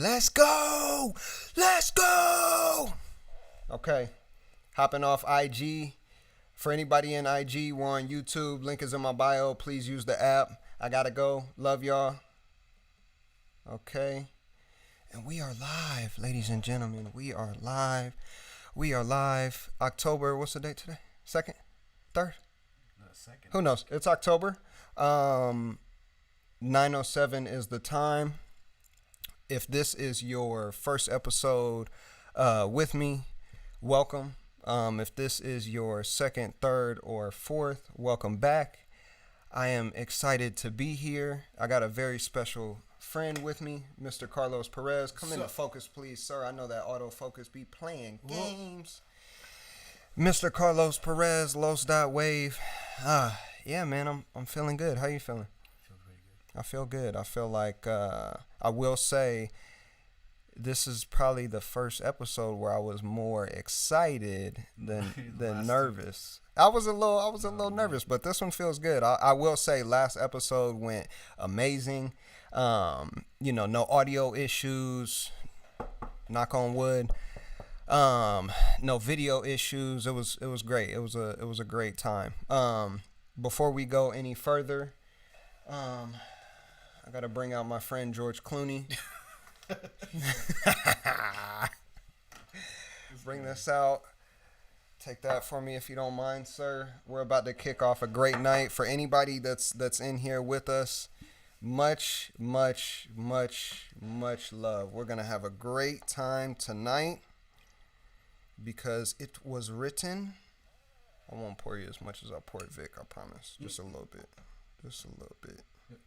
Let's go. Let's go. Okay. Hopping off IG. For anybody in IG, we're on YouTube. Link is in my bio. Please use the app. I gotta go. Love y'all. Okay. And we are live, ladies and gentlemen. We are live. We are live. October, what's the date today? 2nd? 3rd? No, 2nd. Who knows? It's October. 9:07 is the time. If this is your first episode with me, welcome. If this is your second, third, or fourth, welcome back. I am excited to be here. I got a very special friend with me, Mr. Carlos Perez. Come into focus, please, sir. I know that autofocus be playing games. Mr. Carlos Perez, Los.Wav. Yeah, man, I'm feeling good. How you feeling? Feel pretty good. I feel good. I feel like I will say this is probably the first episode where I was more excited than nervous. I was a little nervous, but this one feels good. I will say last episode went amazing. No audio issues. Knock on wood. No video issues. It was great. It was a great time. Before we go any further, I gotta bring out my friend George Clooney. Bring this out. Take that for me if you don't mind, sir. We're about to kick off a great night for anybody that's in here with us. Much love. We're gonna have a great time tonight because it was written. I won't pour you as much as I poured Vic, I promise. Just a little bit.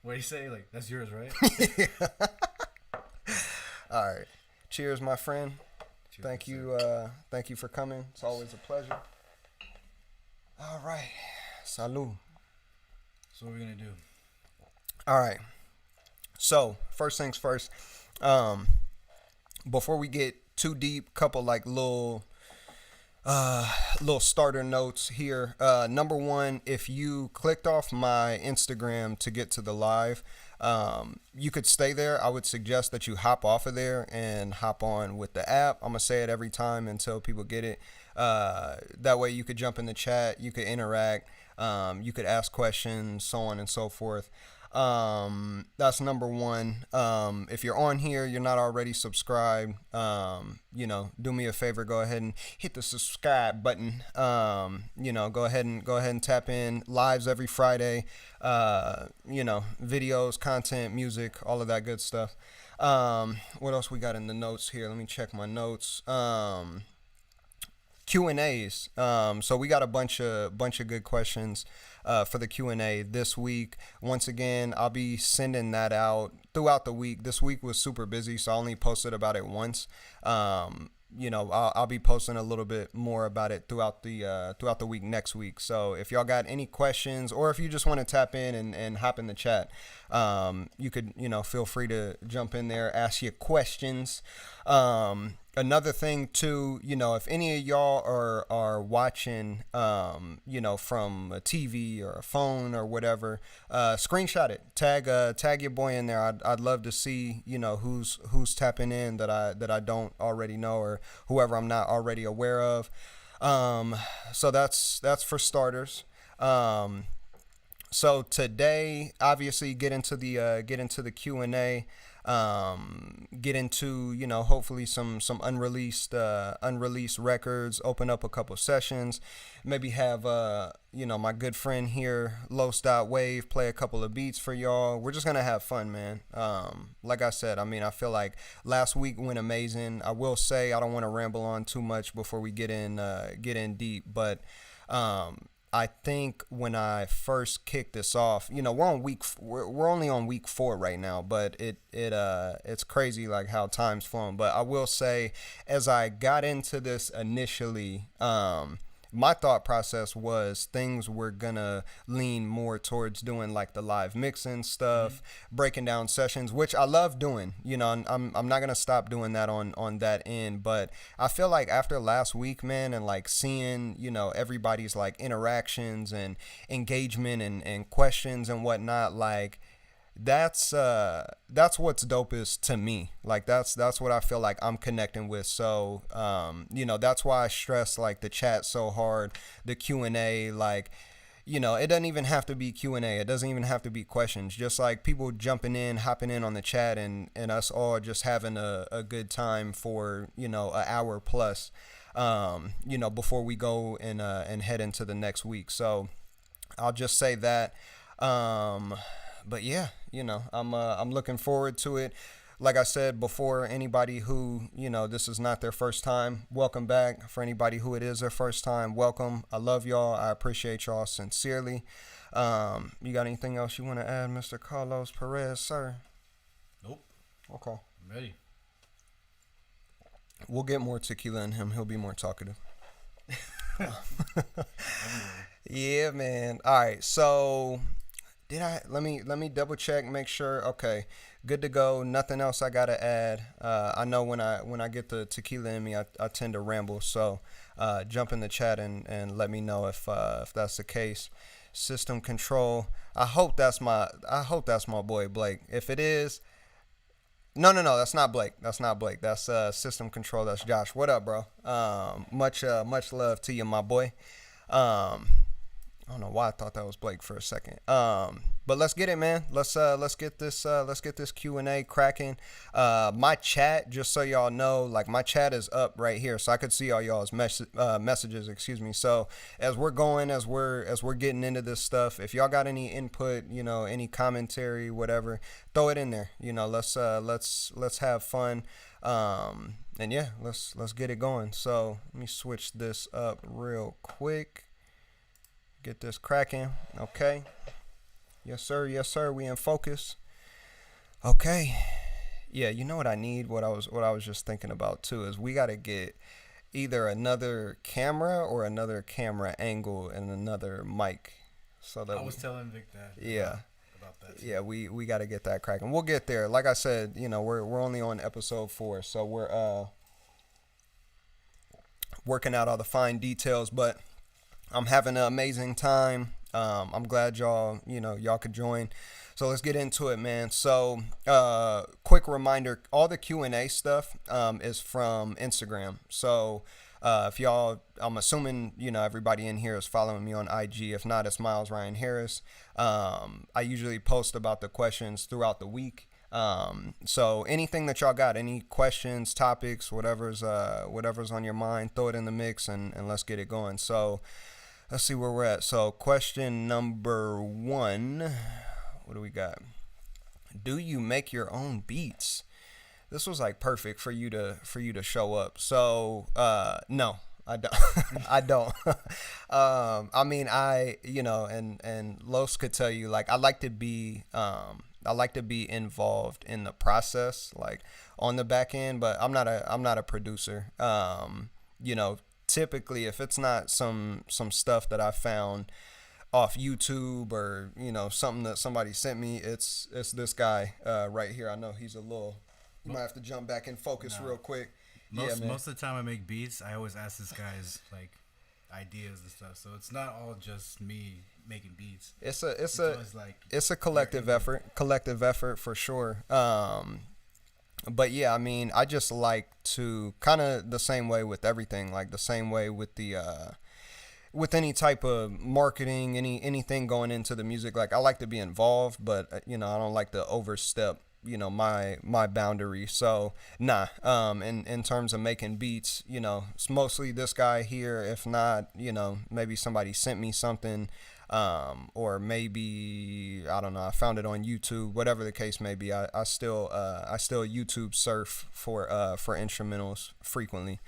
What do you say? Like, that's yours, right? All right. Cheers, my friend. Cheers, thank you for coming. It's always a pleasure. All right. Salud. So what are we going to do? All right. So, first things first. Before we get too deep, couple like little starter notes here. Number one, if you clicked off my Instagram to get to the live, you could stay there. I would suggest that you hop off of there and hop on with the app. I'm gonna say it every time until people get it. That way you could jump in the chat, you could interact, you could ask questions, so on and so forth. That's number one. If you're on here, you're not already subscribed, do me a favor, go ahead and hit the subscribe button. Go ahead and tap in. Lives every Friday, videos, content, music, all of that good stuff. What else we got in the notes here? Let me check my notes. Q&As. So we got a bunch of good questions for the Q&A this week. Once again, I'll be sending that out throughout the week. This week was super busy, so I only posted about it once. I'll be posting a little bit more about it throughout the week next week. So if y'all got any questions, or if you just want to tap in and hop in the chat, you could feel free to jump in there, ask your questions. Another thing too, if any of y'all are watching, from a TV or a phone or whatever, screenshot it, tag your boy in there. I'd love to see, who's tapping in that I don't already know, or whoever I'm not already aware of. So that's for starters. So today, obviously, get into the Q&A. Get into hopefully some unreleased records, open up a couple sessions, maybe have my good friend here, Los.Wav, play a couple of beats for y'all. We're just gonna have fun, man. Like I said, I feel like last week went amazing. I will say I don't want to ramble on too much before we get in deep, but I think when I first kicked this off, we're only on week 4 right now, but it's crazy like how time's flown. But I will say, as I got into this initially, my thought process was things were gonna lean more towards doing like the live mixing stuff, breaking down sessions, which I love doing. I'm not gonna stop doing that on that end, but I feel like after last week, man, and like seeing everybody's like interactions and engagement and questions and whatnot, like that's what's dopest to me. Like that's what I feel like I'm connecting with. So that's why I stress like the chat so hard, the Q&A. Like, it doesn't even have to be Q&A. It doesn't even have to be questions. Just like people jumping in, hopping in on the chat, and us all just having a good time for an hour plus, before we go and head into the next week. So I'll just say that. But yeah, I'm looking forward to it. Like I said before, anybody who, this is not their first time, welcome back. For anybody who it is their first time, welcome. I love y'all. I appreciate y'all sincerely. You got anything else you want to add, Mr. Carlos Perez, sir? Nope. Okay. I'm ready. We'll get more tequila in him. He'll be more talkative. Yeah, man. All right. So let me double check, make sure. Okay. Good to go. Nothing else I gotta add. I know when I get the tequila in me, I tend to ramble. So jump in the chat and let me know if that's the case. System control. I hope that's my boy Blake. If it is, no, that's not Blake. That's not Blake. That's system control. That's Josh. What up, bro? Much love to you, my boy. I don't know why I thought that was Blake for a second. But let's get it, man. Let's get this Q&A cracking. My chat, just so y'all know, like my chat is up right here, so I could see all y'all's messages. Excuse me. So as we're getting into this stuff, if y'all got any input, any commentary, whatever, throw it in there. Let's have fun. And yeah, let's get it going. So let me switch this up real quick. Get this cracking. Okay. Yes, sir. We in focus. Okay. Yeah, you know what I need? What I was just thinking about too is we gotta get either another camera or another camera angle and another mic. So that I was telling Vic that. Yeah. About that. Yeah, we gotta get that cracking. We'll get there. Like I said, we're only on episode 4, so we're working out all the fine details, but I'm having an amazing time. I'm glad y'all could join. So let's get into it, man. So quick reminder, all the Q&A stuff is from Instagram. So if y'all, I'm assuming, everybody in here is following me on IG. If not, it's Miles Ryan Harris. I usually post about the questions throughout the week. So anything that y'all got, any questions, topics, whatever's on your mind, throw it in the mix and let's get it going. So let's see where we're at. So question number 1, what do we got? Do you make your own beats? This was like perfect for you to show up. So no, I don't. I don't. I mean, and Los could tell you, like, I like to be involved in the process, like on the back end, but I'm not a producer. Typically, if it's not some stuff that I found off YouTube or something that somebody sent me, it's this guy right here. I know he's a little. You might have to jump back and focus real quick. Most of the time I make beats, I always ask this guy's like ideas and stuff. So it's not all just me making beats. It's a collective effort for sure. But yeah, I mean, I just like to kind of the same way with everything, like the same way with the with any type of marketing, anything going into the music. Like I like to be involved, but I don't like to overstep my boundary. So in terms of making beats, it's mostly this guy here. If not, maybe somebody sent me something. Or maybe I don't know, I found it on YouTube, whatever the case may be. I still YouTube surf for instrumentals frequently.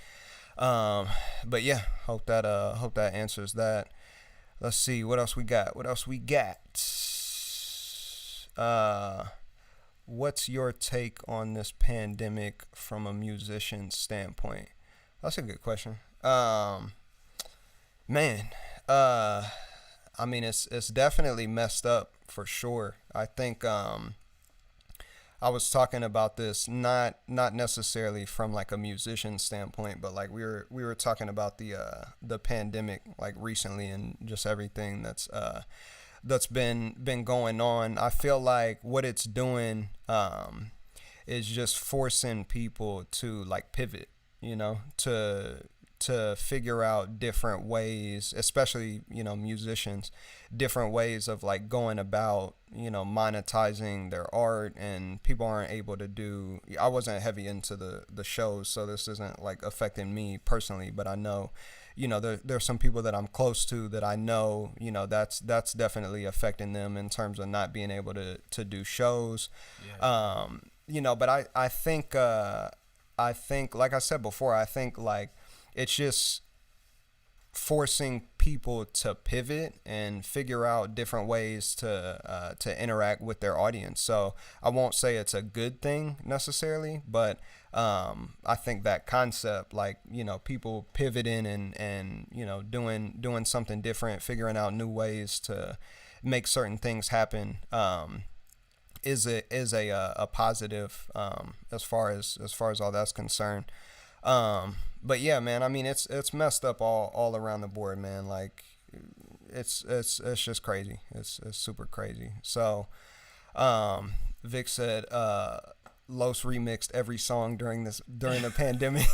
But yeah, hope that answers that. Let's see what else we got. What's your take on this pandemic from a musician standpoint? That's a good question. Man, I mean, it's definitely messed up for sure. I think I was talking about this not necessarily from like a musician standpoint, but like we were talking about the pandemic like recently and just everything that's that's been going on. I feel like what it's doing is just forcing people to like pivot, to figure out different ways, especially, musicians, different ways of like going about, monetizing their art. And people aren't able to do, I wasn't heavy into the shows, so this isn't like affecting me personally, but I know, there's some people that I'm close to that I know, that's definitely affecting them in terms of not being able to do shows. Yeah. But I think, like I said before, I think like it's just forcing people to pivot and figure out different ways to interact with their audience. So I won't say it's a good thing necessarily, but I think that concept, like, people pivoting and doing something different, figuring out new ways to make certain things happen, is a positive, as far as all that's concerned. But yeah, man, I mean, it's messed up all around the board, man. Like, it's just crazy. It's super crazy. So, Vic said, Los remixed every song during the pandemic.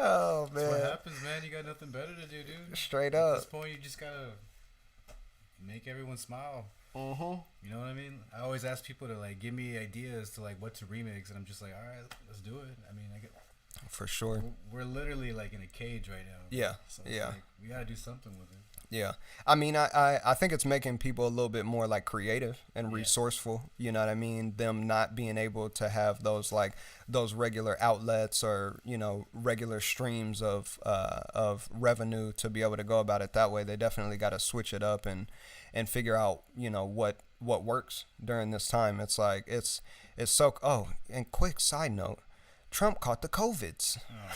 Oh That's what man, happens, man. You got nothing better to do, dude. straight At this up. point, you just gotta make everyone smile. Mhm. You know what I mean? I always ask people to like give me ideas to like what to remix, and I'm just like, all right, let's do it. I mean, For sure. we're literally like in a cage right now. Yeah. So it's Yeah. like, we gotta do something with it. Yeah. I mean, I think it's making people a little bit more like creative and Yeah. resourceful. You know what I mean? Them not being able to have those regular outlets or, regular streams of revenue to be able to go about it that way. They definitely got to switch it up and figure out, what works during this time. It's like it's so. Oh, and quick side note, Trump caught the COVIDs. Oh.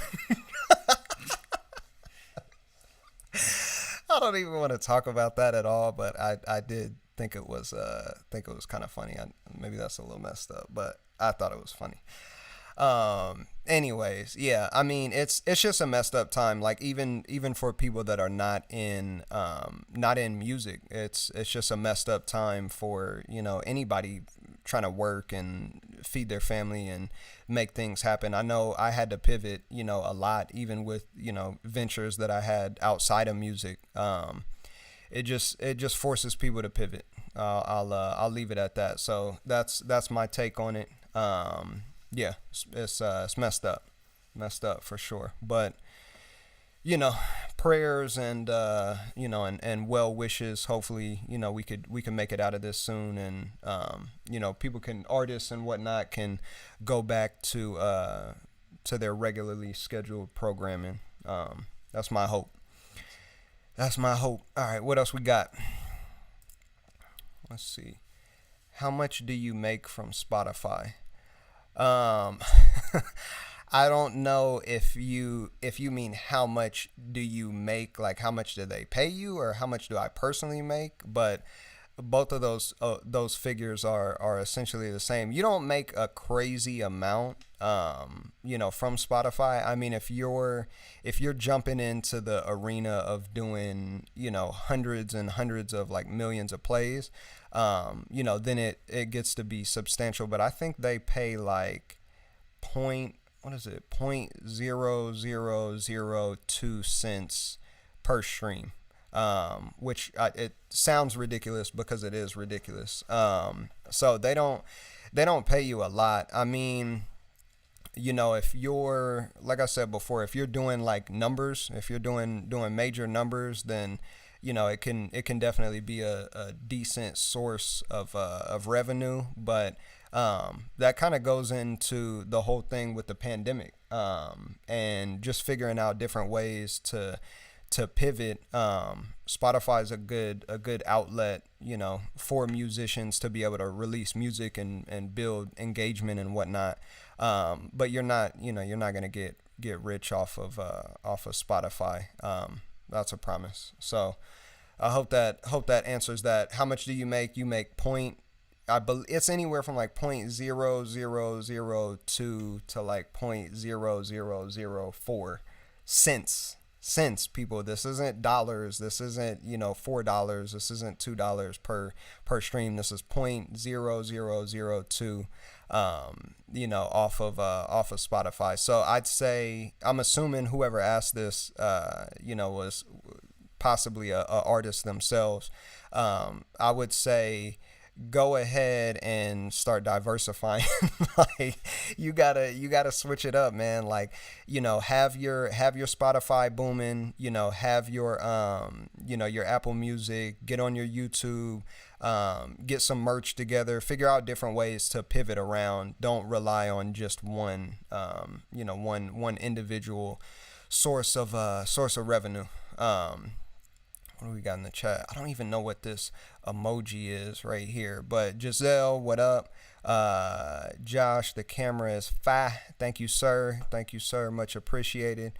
I don't even want to talk about that at all, but I did think it was kind of funny. Maybe that's a little messed up, but I thought it was funny. Anyways, yeah, I mean, it's just a messed up time. Like, even for people that are not in music, it's just a messed up time for, anybody trying to work and feed their family and make things happen. I know I had to pivot, a lot, even with, ventures that I had outside of music. It just forces people to pivot. I'll leave it at that. So that's my take on it. Yeah, it's messed up for sure. But, prayers and and well wishes. Hopefully, we can make it out of this soon, and people can, artists and whatnot, can go back to their regularly scheduled programming. That's my hope. That's my hope. All right, what else we got? Let's see. How much do you make from Spotify? Um, I don't know if you mean how much do you make, like how much do they pay you, or how much do I personally make, but both of those figures are essentially the same. You don't make a crazy amount, from Spotify. I mean, if you're jumping into the arena of doing, hundreds and hundreds of like millions of plays, then it gets to be substantial. But I think they pay like what is it, 0.0002 cents per stream, which it sounds ridiculous because it is ridiculous. So they don't pay you a lot. I mean, if you're, like I said before, if you're doing like numbers, if you're doing major numbers, then it can definitely be a decent source of revenue. But that kind of goes into the whole thing with the pandemic, and just figuring out different ways to pivot. Spotify is a good outlet, for musicians to be able to release music and build engagement and whatnot. But you're not gonna get rich off of Spotify. That's a promise. So I hope that answers that. How much do you make? You make it's anywhere from like 0.0002 to like 0.0004 cents cents, people. This isn't dollars. This isn't, $4. This isn't $2 per stream. This is 0.0002 off of Spotify. So I'd say, I'm assuming whoever asked this was possibly a artist themselves. I would say go ahead and start diversifying. Like you gotta switch it up, man. Like, have your Spotify booming, have your your Apple Music, get on your YouTube, get some merch together, figure out different ways to pivot around. Don't rely on just one one individual source of revenue. What do we got in the chat? I don't even know what this emoji is right here. But Giselle, what up? Josh, the camera is fine. Thank you, sir. Thank you, sir. Much appreciated.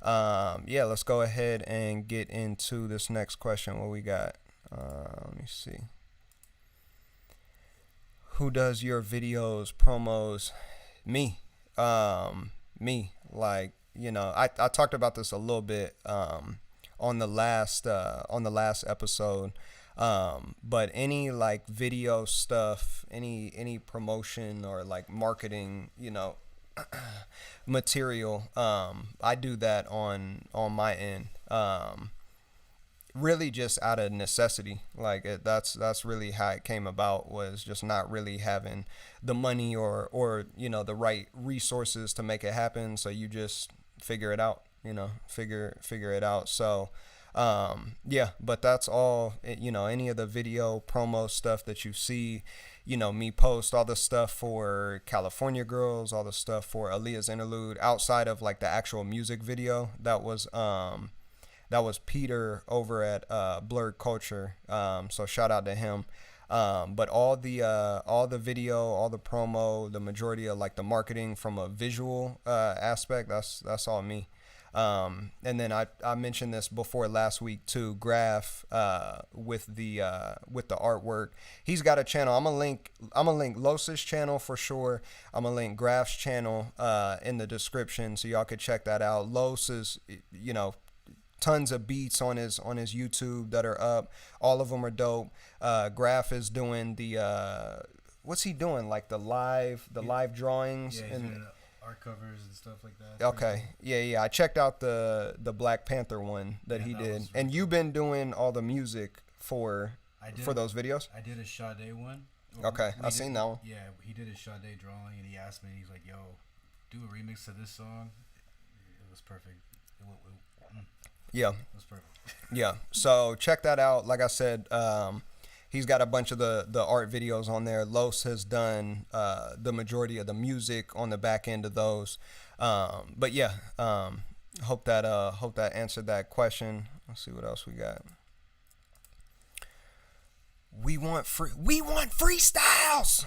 Let's go ahead and get into this next question. What we got? Let me see. Who does your videos, promos? Me. Me. Like, I talked about this a little bit on the last episode, but any like video stuff, any promotion or like marketing material, I do that on my end, really just out of necessity. Like that's really how it came about, was just not really having the money or the right resources to make it happen, so you just figure it out. Figure it out. So, but that's all, any of the video promo stuff that you see, me post, all the stuff for California Girls, all the stuff for Aaliyah's Interlude, outside of like the actual music video, that was Peter over at Blurred Culture. So shout out to him. But all the video, all the promo, the majority of like the marketing from a visual aspect, that's all me. And then I mentioned this before last week too, Graph, with the artwork. He's got a channel. I'm gonna link Los' channel for sure. I'm gonna link Graph's channel in the description, so y'all could check that out. Los is, tons of beats on his YouTube that are up. All of them are dope. Graph is doing the what's he doing? Like the live drawings, and art covers and stuff like that. Okay. Yeah. I checked out the Black Panther one that he did. And you've been doing all the music for those videos? I did a Sade one. Okay. I seen that one. Yeah, he did a Sade drawing, and he asked me, he's like, yo, do a remix to this song. It was perfect. Yeah. It was perfect. Yeah. So check that out. Like I said, he's got a bunch of the art videos on there. Los has done the majority of the music on the back end of those. But yeah, hope that answered that question. Let's see what else we got. We want freestyles.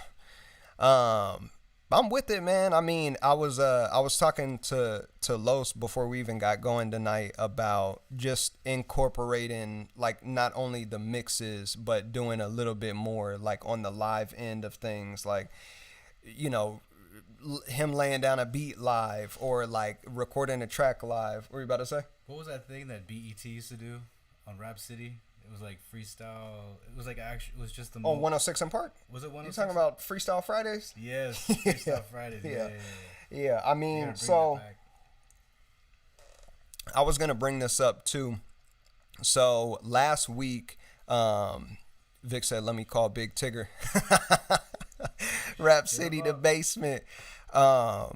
I'm with it, man. I mean, I was talking to Los before we even got going tonight about just incorporating like not only the mixes, but doing a little bit more like on the live end of things, like him laying down a beat live or like recording a track live. What were you about to say? What was that thing that BET used to do on Rap City? It was like freestyle. It was like it was just the. 106 in Park. Was it 106? You talking about Freestyle Fridays? Yes, Freestyle Fridays. Yeah. I mean, so I was gonna bring this up too. So last week, Vic said, "Let me call Big Tigger." Rap City, the basement. So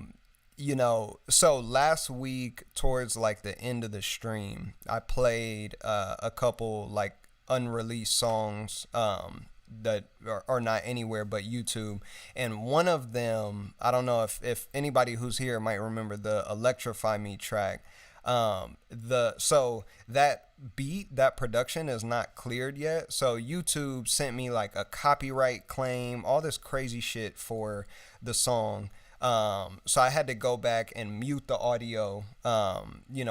last week towards like the end of the stream, I played a couple like unreleased songs that are not anywhere but YouTube, and one of them, I don't know if anybody who's here might remember the Electrify Me track. So that beat, that production is not cleared yet, so YouTube sent me like a copyright claim, all this crazy shit for the song. So I had to go back and mute the audio,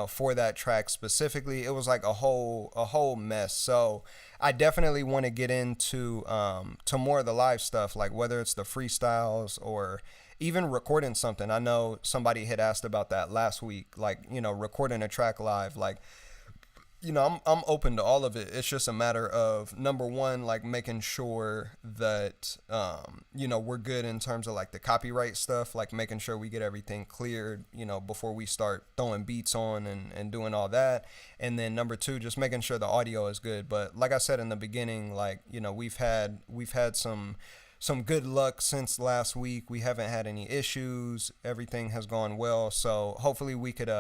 for that track specifically. It was like a whole mess. So I definitely want to get into to more of the live stuff, like whether it's the freestyles or even recording something. I know somebody had asked about that last week, like, recording a track live. Like, I'm open to all of it. It's just a matter of, number one, like making sure that we're good in terms of like the copyright stuff, like making sure we get everything cleared, before we start throwing beats on and doing all that. And then number two, just making sure the audio is good. But like I said in the beginning, like, we've had some good luck since last week. We haven't had any issues. Everything has gone well. So hopefully we could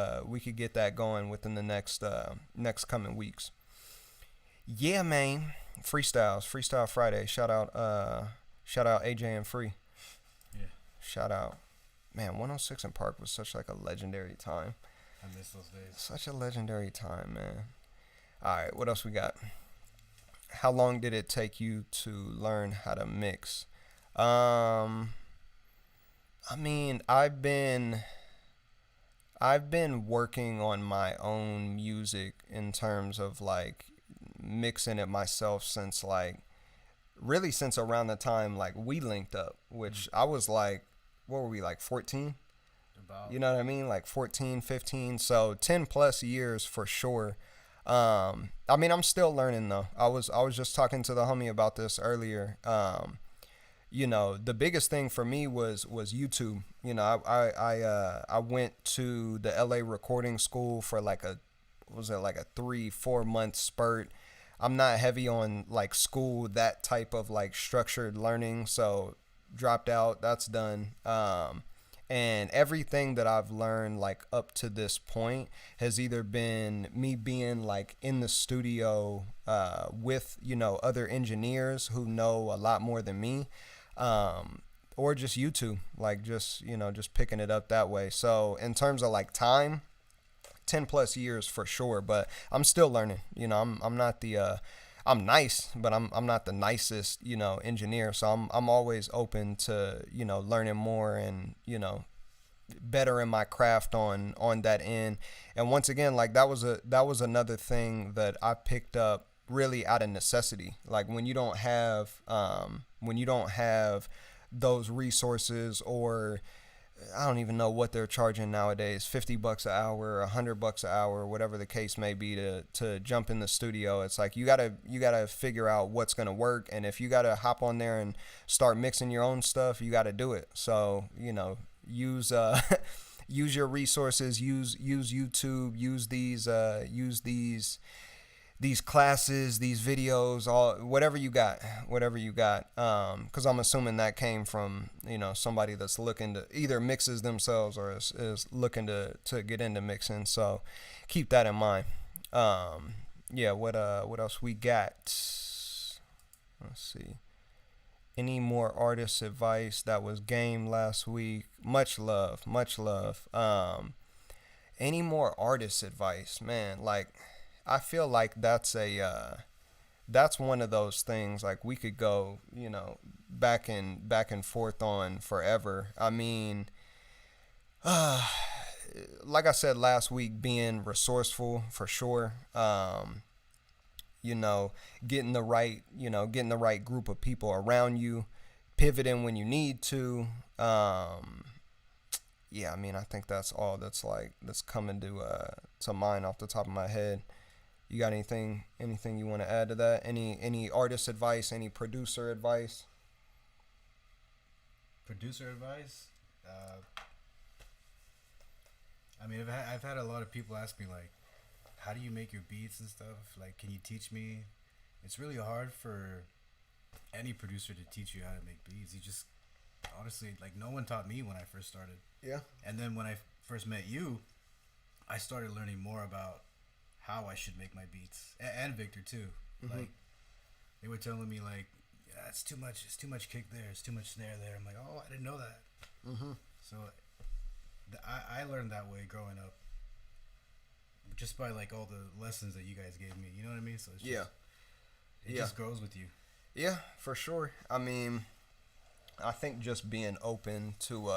get that going within the next coming weeks. Yeah, man. Freestyle Friday. Shout out AJ and Free. Yeah. Shout out. Man, 106 in Park was such like a legendary time. I miss those days. Such a legendary time, man. All right, what else we got? How long did it take you to learn how to mix? I mean, I've been working on my own music in terms of like mixing it myself since like really since around the time like we linked up, which I was like, what were we, like 14? About. You know what I mean? Like 14, 15. So 10 plus years for sure. I mean, I'm still learning though. I was just talking to the homie about this earlier. The biggest thing for me was YouTube. I went to the LA recording school for like a 3-4 month spurt. I'm not heavy on like school, that type of like structured learning. So dropped out, that's done. And everything that I've learned like up to this point has either been me being like in the studio with other engineers who know a lot more than me, or just YouTube, like just picking it up that way. So in terms of like time, 10 plus years for sure, but I'm still learning. I'm not the I'm nice, but I'm not the nicest, engineer. So I'm always open to, learning more and, better in my craft on that end. And once again, like that was another thing that I picked up really out of necessity. Like when you don't have those resources, or I don't even know what they're charging nowadays, $50 an hour, $100 an hour, whatever the case may be, to jump in the studio. It's like you gotta figure out what's gonna work, and if you gotta hop on there and start mixing your own stuff, you gotta do it. So use use your resources, use YouTube, use these classes, these videos, all whatever you got. Because I'm assuming that came from somebody that's looking to either mixes themselves or is looking to get into mixing. So keep that in mind. Yeah. What else we got? Let's see. Any more artist advice? That was game last week. Much love. Any more artist advice, man? Like, I feel like that's one of those things like we could go, back and forth on forever. I mean, like I said last week, being resourceful for sure. Getting the right group of people around you, pivoting when you need to. Yeah, I mean, I think that's all that's coming to mind off the top of my head. You got anything you want to add to that? Any artist advice? Any producer advice? Producer advice? I mean, I've had a lot of people ask me like, how do you make your beats and stuff? Like, can you teach me? It's really hard for any producer to teach you how to make beats. You just, honestly, like, no one taught me when I first started. Yeah. And then when I first met you, I started learning more about how I should make my beats. And Victor, too. Mm-hmm. Like, they were telling me, like, yeah, it's too much kick there. It's too much snare there. I'm like, oh, I didn't know that. Mm-hmm. So I learned that way growing up. Just by like all the lessons that you guys gave me, you know what I mean? So it's just, it just grows with you. Yeah, for sure. I mean, I think just being open to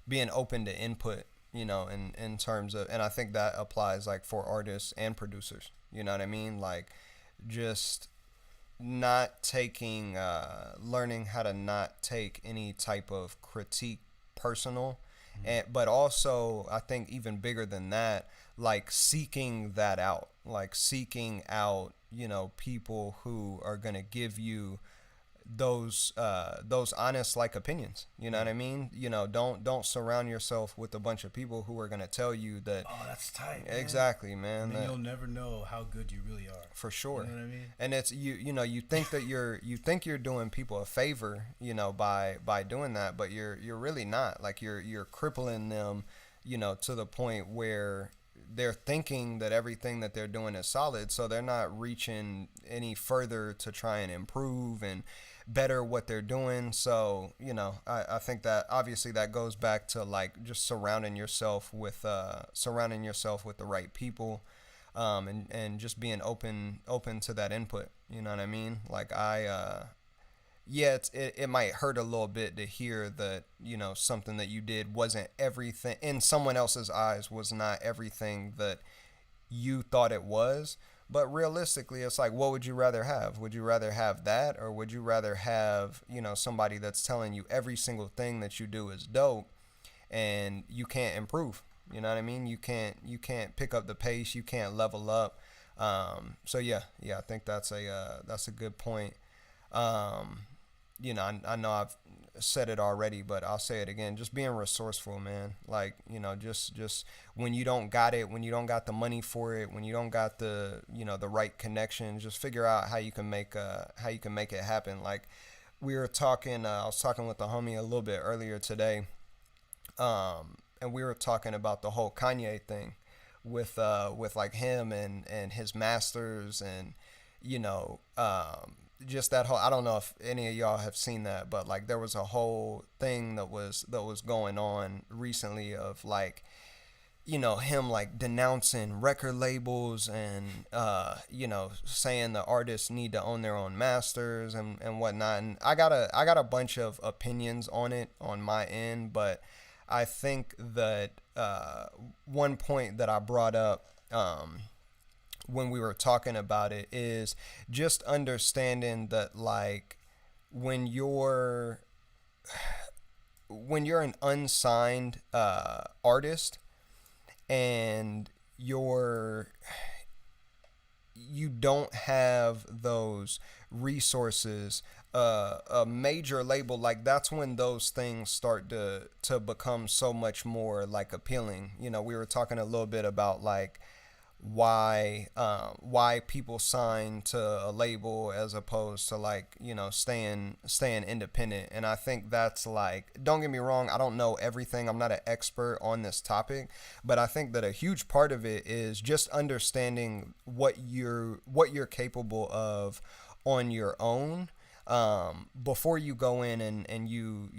input, in terms of, and I think that applies like for artists and producers. You know what I mean? Like, just not taking, learning how to not take any type of critique personal. And but also I think even bigger than that, like seeking that out, like seeking out, people who are gonna give you those honest like opinions. You know what I mean? Don't surround yourself with a bunch of people who are gonna tell you that. Oh, that's tight. Man. Exactly, man. And then you'll never know how good you really are. For sure. You know what I mean? And it's you think that you're doing people a favor, by doing that, but you're really not. Like you're crippling them, to the point where they're thinking that everything that they're doing is solid, so they're not reaching any further to try and improve and better what they're doing. So I think that obviously that goes back to like just surrounding yourself with the right people, and just being open to that input. You know what I mean? Like it might hurt a little bit to hear that something that you did wasn't everything in someone else's eyes, was not everything that you thought it was. But realistically, it's like, what would you rather have? Would you rather have that, or would you rather have somebody that's telling you every single thing that you do is dope and you can't improve? You know what I mean? You can't pick up the pace, you can't level up. So yeah, I think that's a good point. I know I've said it already, but I'll say it again. Just being resourceful, man. Like, just when you don't got it, when you don't got the money for it, when you don't got the, the right connection, just figure out how you can make it happen. Like we were talking, I was talking with the homie a little bit earlier today. And we were talking about the whole Kanye thing with like him and his masters and, just that whole, I don't know if any of y'all have seen that, but like there was a whole thing that was going on recently of like, him like denouncing record labels and saying the artists need to own their own masters and whatnot. And I got a bunch of opinions on it on my end, but I think that one point that I brought up when we were talking about it is just understanding that like when you're an unsigned artist and you don't have those resources, a major label, like that's when those things start to become so much more like appealing. We were talking a little bit about like why people sign to a label as opposed to like staying independent. And I think that's like, don't get me wrong, I don't know everything, I'm not an expert on this topic, but I think that a huge part of it is just understanding what you're capable of on your own, before you go in and you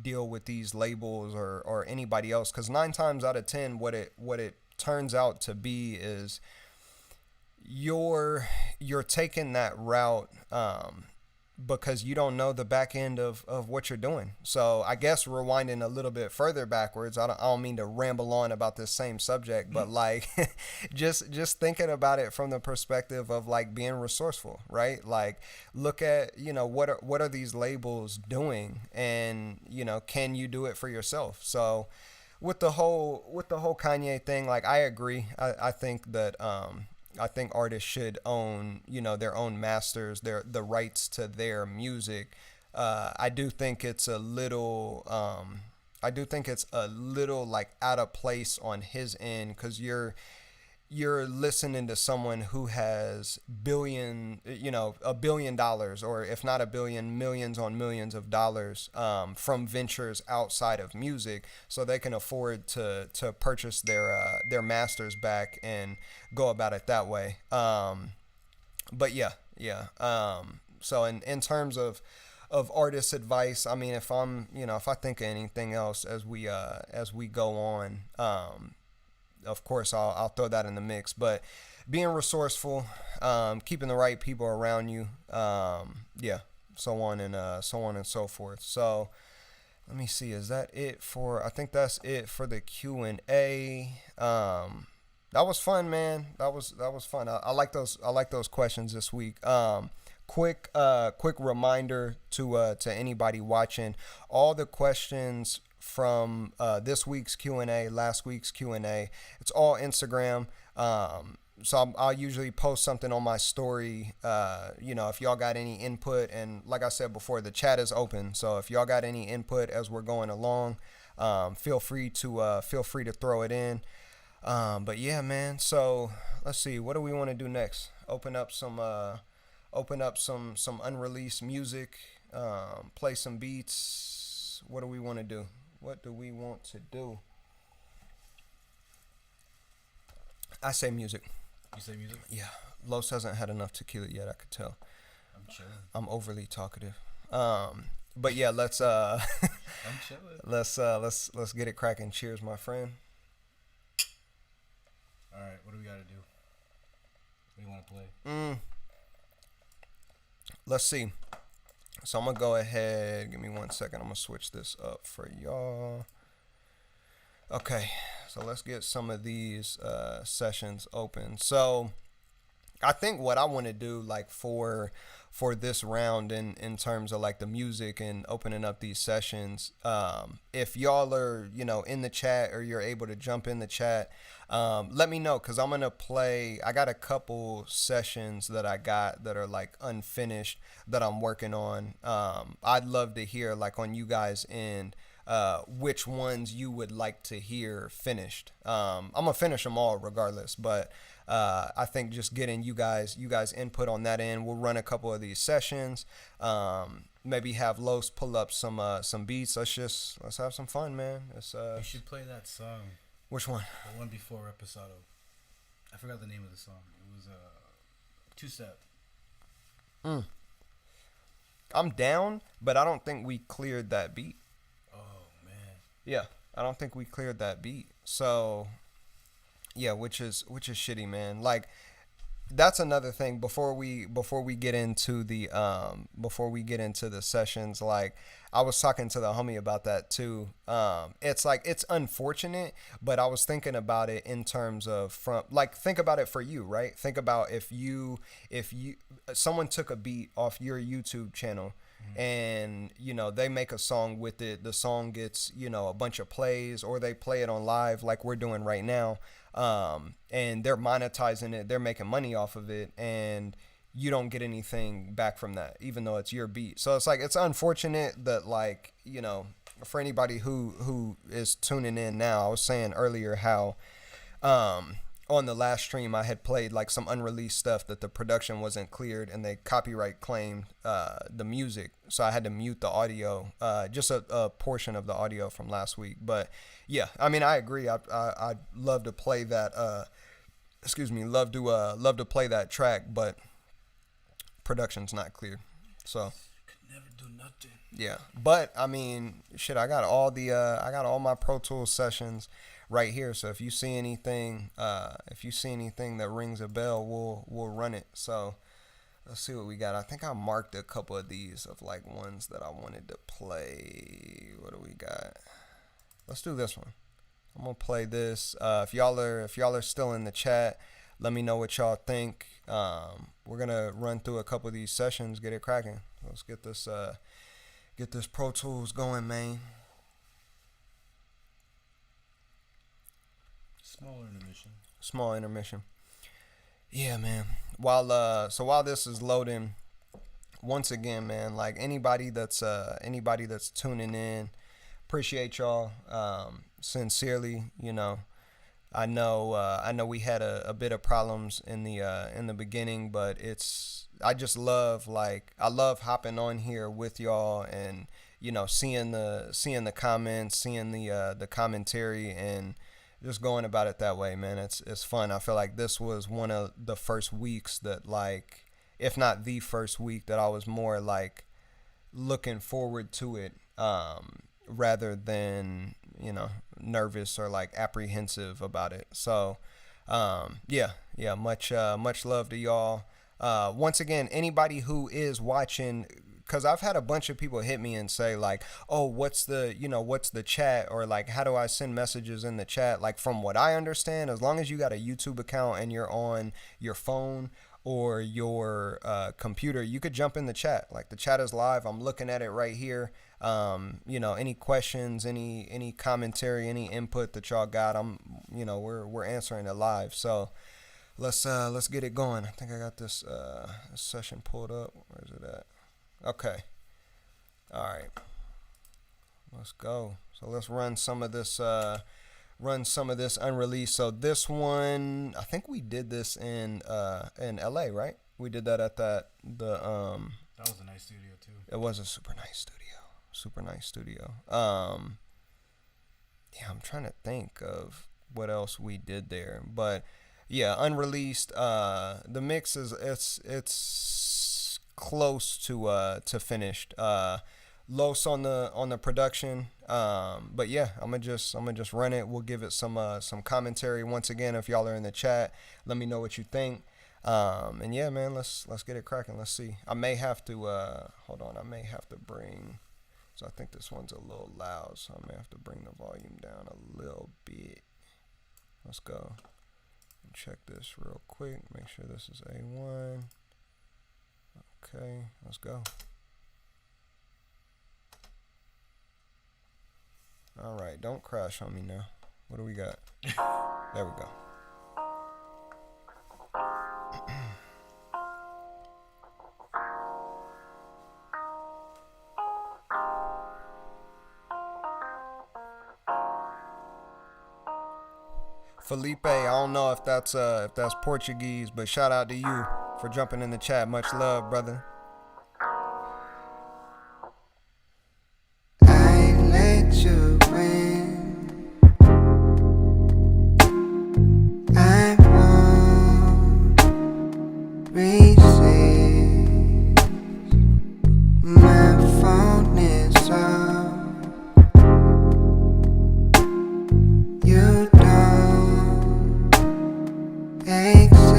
deal with these labels or anybody else. Because 9 times out of 10 what it turns out to be is you're taking that route because you don't know the back end of what you're doing. So I guess rewinding a little bit further backwards, I don't mean to ramble on about this same subject, but like just thinking about it from the perspective of like being resourceful, right? Like look at what are these labels doing, and can you do it for yourself? So with the whole Kanye thing, like I agree. I think that I think artists should own their own masters, the rights to their music. I do think it's a little like out of place on his end, because you're listening to someone who has $1 billion, or if not a billion, millions on millions of dollars from ventures outside of music, so they can afford to purchase their masters back and go about it that way. But yeah. So in terms of artist advice, I mean, if I think of anything else as we go on, of course I'll throw that in the mix. But being resourceful, keeping the right people around you, so on and so forth. So let me see, is that it for? I think that's it for the Q&A. That was fun, man. That was fun. I like those questions this week. Quick reminder to anybody watching, all the questions from this week's Q&A, last week's Q&A. It's all Instagram. So I'll usually post something on my story. If y'all got any input, and like I said before, the chat is open. So if y'all got any input as we're going along, feel free to throw it in. But yeah, man. So let's see. What do we want to do next? Open up some unreleased music. Play some beats. What do we want to do? What do we want to do? I say music. You say music? Yeah. Los hasn't had enough tequila yet, I could tell. I'm chilling. I'm overly talkative. But yeah, let's I'm chilling. let's get it cracking. Cheers, my friend. All right, what do we got to do? What do you want to play? Let's see. So I'm gonna go ahead. Give me 1 second. I'm gonna switch this up for y'all. Okay, so let's get some of these sessions open. So I think what I want to do, like for this round, in terms of like the music and opening up these sessions, if y'all are in the chat, or you're able to jump in the chat, let me know, because I'm gonna play. I got a couple sessions that are like unfinished that I'm working on. I'd love to hear, like, on you guys' end, which ones you would like to hear finished. I'm gonna finish them all regardless, but I think just getting you guys input on that end. We'll run a couple of these sessions. Maybe have Los pull up some beats. Let's have some fun, man. You should play that song. Which one? The one before Reposado. I forgot the name of the song. It was two-step. I'm down, but I don't think we cleared that beat. Oh man. Yeah, I don't think we cleared that beat. So yeah, which is shitty, man. Like, that's another thing before we get into the sessions. Like, I was talking to the homie about that too. It's like, it's unfortunate, but I was thinking about it in terms of, think about it for you, right? Think about if someone took a beat off your YouTube channel, and they make a song with it. The song gets a bunch of plays, or they play it on live like we're doing right now, and they're monetizing it, they're making money off of it, and you don't get anything back from that, even though it's your beat. So it's like, it's unfortunate that, like, for anybody who is tuning in now, I was saying earlier how on the last stream I had played like some unreleased stuff that the production wasn't cleared, and they copyright claimed the music, so I had to mute the audio, just a portion of the audio from last week. But yeah, I mean, I agree. I'd love to play that. Love to play that track, but production's not cleared, so could never do nothing. Yeah, but I mean, shit, I got all my Pro Tools sessions right here. So if you see anything that rings a bell, we'll run it. So let's see what we got. I think I marked a couple of these of like ones that I wanted to play. What do we got? Let's do this one. I'm gonna play this. If y'all are still in the chat, let me know what y'all think. We're gonna run through a couple of these sessions, get it cracking. Let's get this Pro Tools going, man. Small intermission. Yeah, man. While this is loading, once again, man, like anybody that's tuning in, appreciate y'all. Sincerely, I know we had a bit of problems in the beginning, but I love hopping on here with y'all, and seeing the comments, seeing the commentary, and just going about it that way, man. It's fun. I feel like this was one of the first weeks that, like, if not the first week, that I was more like looking forward to it, rather than nervous or like apprehensive about it. So yeah, much love to y'all. Once again, anybody who is watching, because I've had a bunch of people hit me and say like, oh, what's the chat, or like, how do I send messages in the chat? Like, from what I understand, as long as you got a YouTube account and you're on your phone, or your computer, you could jump in the chat. Like, the chat is live. I'm looking at it right here. Any questions, any commentary, any input that y'all got, we're answering it live. So let's get it going. I think I got this session pulled up. Where is it at? Okay. All right. Let's go. So let's run some of this unreleased. So this one, I think we did this in LA, right? We did that at that was a nice studio too. It was a super nice studio. I'm trying to think of what else we did there, but yeah, unreleased. The mix it's close to finished. Los on the production, but yeah, I'm gonna just run it. We'll give it some commentary once again. If y'all are in the chat, let me know what you think. And yeah, man, let's get it cracking. Let's see. I may have to hold on. I may have to bring. So I think this one's a little loud, so I may have to bring the volume down a little bit. Let's go. Check this real quick. Make sure this is A1. Okay, let's go. All right, don't crash on me now. What do we got? There we go. Felipe, I don't know if that's Portuguese, but shout out to you for jumping in the chat. Much love, brother. I let you in. I won't resist. My phone is off. You don't exist.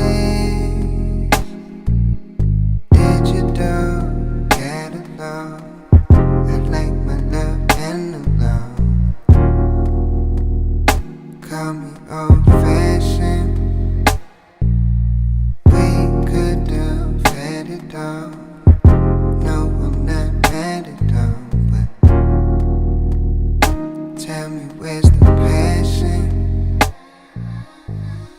Digital catalog. I like my love and alone. Call me old fashioned. We could have had it all. No, I'm not mad at all. But tell me, where's the passion?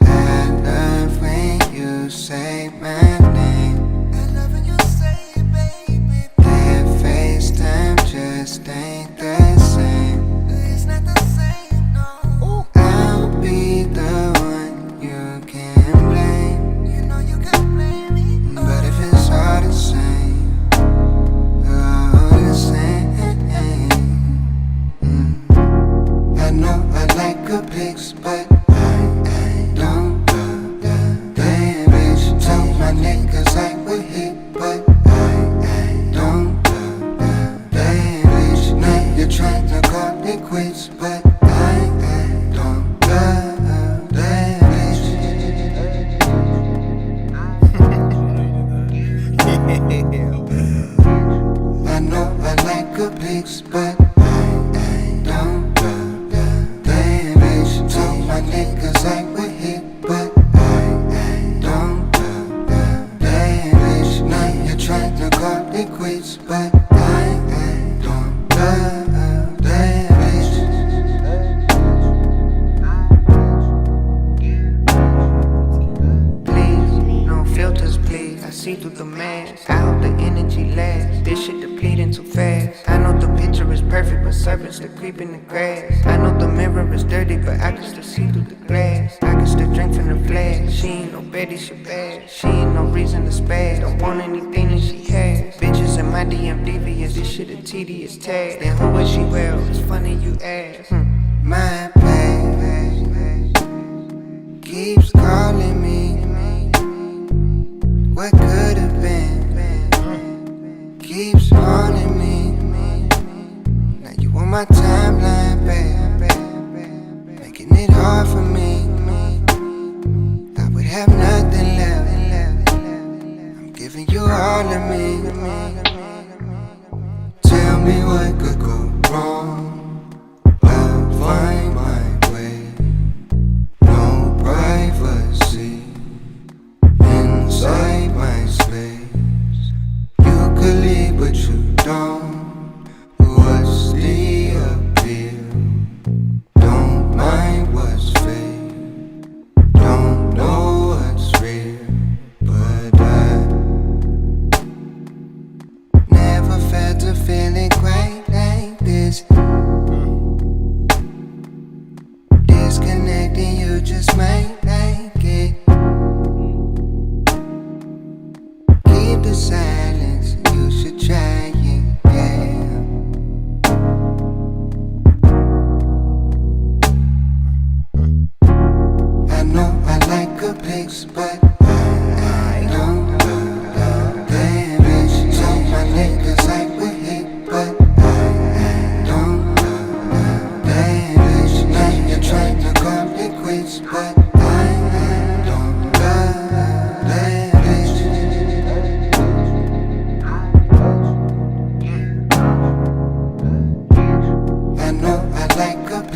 I love when you say my name. I love when you say it, baby. That FaceTime just ain't the same. It's not the same, no. I'll be the one you can blame. You know you can blame me. But if it's all the same, I know I like good pics, but I don't love that bitch. Tell my niggas I would hit, but I don't love that bitch. Now you're trying to call it quits, but I don't love that bitch. I know I like good pics, but I don't love that bitch. Tell my niggas I would hit, but I don't love that bitch. Now you're trying to call it quits, but I don't love that bitch. Please, no filters, please. I see through the mask. I hope the energy lasts. This shit depleting too fast. I know the picture is perfect, but serpents that creep in the grass. I know the mirror is dirty, but I can still see through the glass. I can still drink from the flask. She ain't no Betty, she bad. She ain't no reason to spaz. Don't want anything that she has. Bitches in my DM devious. This shit a tedious task. Then who is she? Well, it's funny you ask. My past keeps calling me. What could have been keeps haunting me. Now you on my timeline, babe, making it hard for me. I would have nothing left. I'm giving you all of me. Tell me what could go wrong. I'll find my way. No privacy inside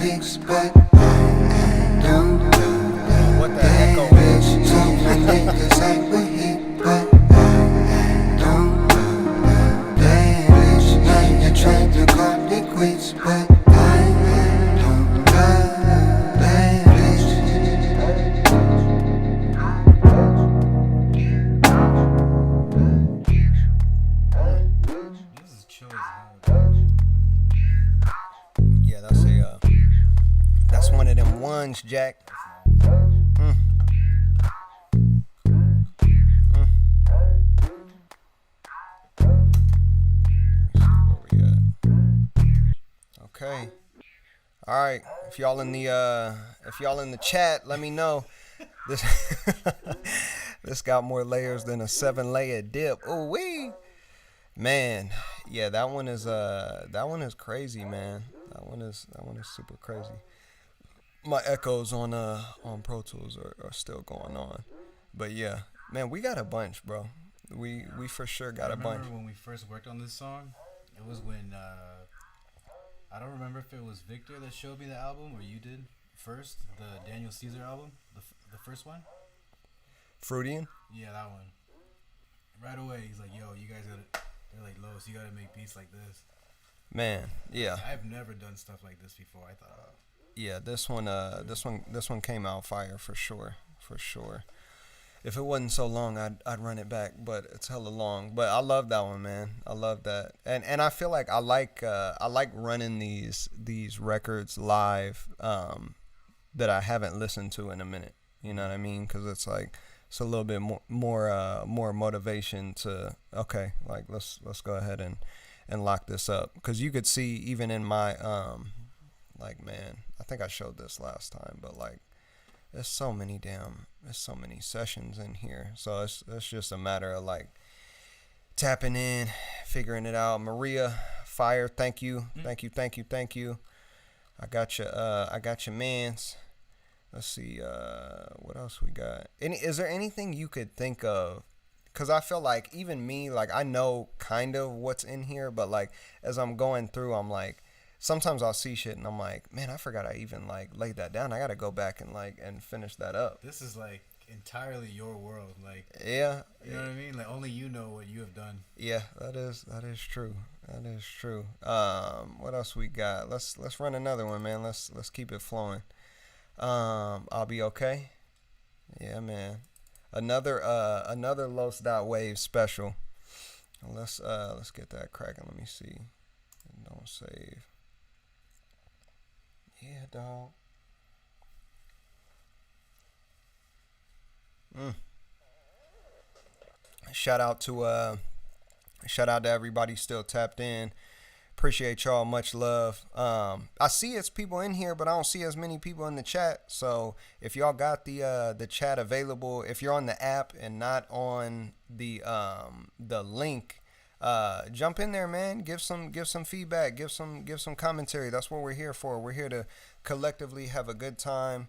Netflix, but I don't do What the echo is? some niggas act with hit, but I don't do that bitch. Now you tried to call it quits, but I don't do that bitch. This is chill as hell. Yeah, that's one of them ones, Jack. Mm. Mm. Let me see where we at. Okay. All right. If y'all in the chat, let me know. This this got more layers than a 7-layer dip. Oh wee. Man, yeah, that one is crazy, man. That one is super crazy. My echoes on Pro Tools are still going on. But yeah, man, we got a bunch, bro. We for sure got a I bunch. remember when we first worked on this song, it was when I don't remember if it was Victor that showed me the album or you did first, the Daniel Caesar album, the first one. Fruitian? Yeah, that one. Right away, he's like, "Yo, you guys gotta." They're like, "Los, you gotta make beats like this." Man, yeah. I've never done stuff like this before. I thought, Yeah, this one came out fire for sure. For sure. If it wasn't so long, I'd run it back, but it's hella long. But I love that one, man. I love that, and I feel like I like running these records live that I haven't listened to in a minute. You know what I mean? Because it's like it's a little bit more motivation to like let's go ahead and lock this up. Because you could see even in my like, man, I think I showed this last time, but like. There's so many sessions in here. So it's just a matter of like tapping in, figuring it out. Maria, fire, thank you. Thank you. I got your mans. Let's see, what else we got? Is there anything you could think of? Cause I feel like even me, like I know kind of what's in here, but like as I'm going through, I'm like, sometimes I'll see shit and I'm like, man, I forgot I even like laid that down. I gotta go back and finish that up. this is like entirely your world. Like, Yeah, you know what I mean? Like, only you know what you have done. yeah, that is true. That is true. What else we got? Let's run another one, man. Let's keep it flowing. I'll be okay. Yeah, man. Another Los.Wav special. Let's get that cracking. Let me see. Don't save. Yeah, dog. Shout out to everybody still tapped in. Appreciate y'all. Much love. I see it's people in here, but I don't see as many people in the chat. So if y'all got the chat available, if you're on the app and not on the link, jump in there, man. Give some feedback. Give some commentary. That's what we're here for. We're here to collectively have a good time.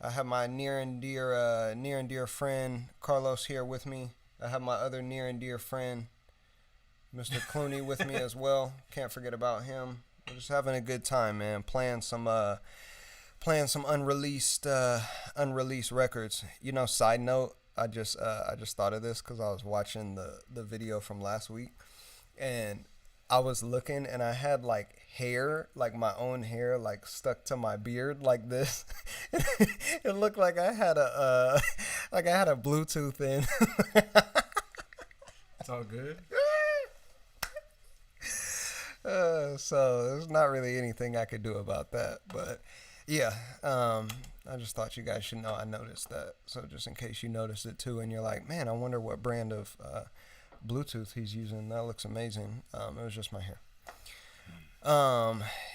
I have my near and dear friend Carlos here with me. I have my other near and dear friend Mr. Clooney with me as well. Can't forget about him. We're just having a good time, man. Playing some unreleased records. You know, side note, I just thought of this because I was watching the video from last week, and I was looking and I had like hair, like my own hair, like stuck to my beard like this. It looked like I had a Bluetooth in. It's all good. So there's not really anything I could do about that, but yeah, I just thought you guys should know I noticed that. So just in case you noticed it too, and you're like, man, I wonder what brand of Bluetooth he's using. That looks amazing. It was just my hair.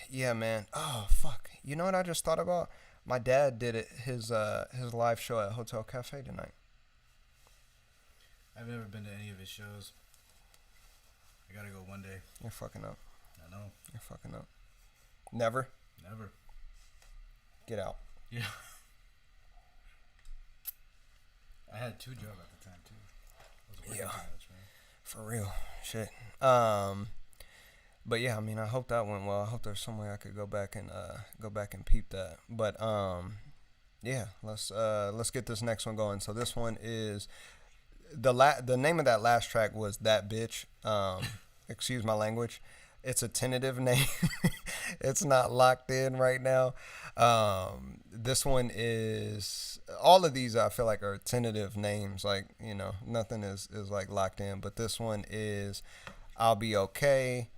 Yeah, man. Oh fuck. You know what I just thought about? My dad did his live show at Hotel Cafe tonight. I've never been to any of his shows. I gotta go one day. You're fucking up. I know. You're fucking up. Never. Never. Get out. Yeah. I had 2 jobs at the time too. I was working too much, man. For real. Shit. But yeah, I mean, I hope that went well. I hope there's some way I could go back and peep that. But yeah, let's get this next one going. So this one is the name of that last track was That Bitch. Excuse my language. It's a tentative name. It's not locked in right now. This one is all of these I feel like are tentative names. Like, nothing is like locked in. But this one is I'll Be Okay.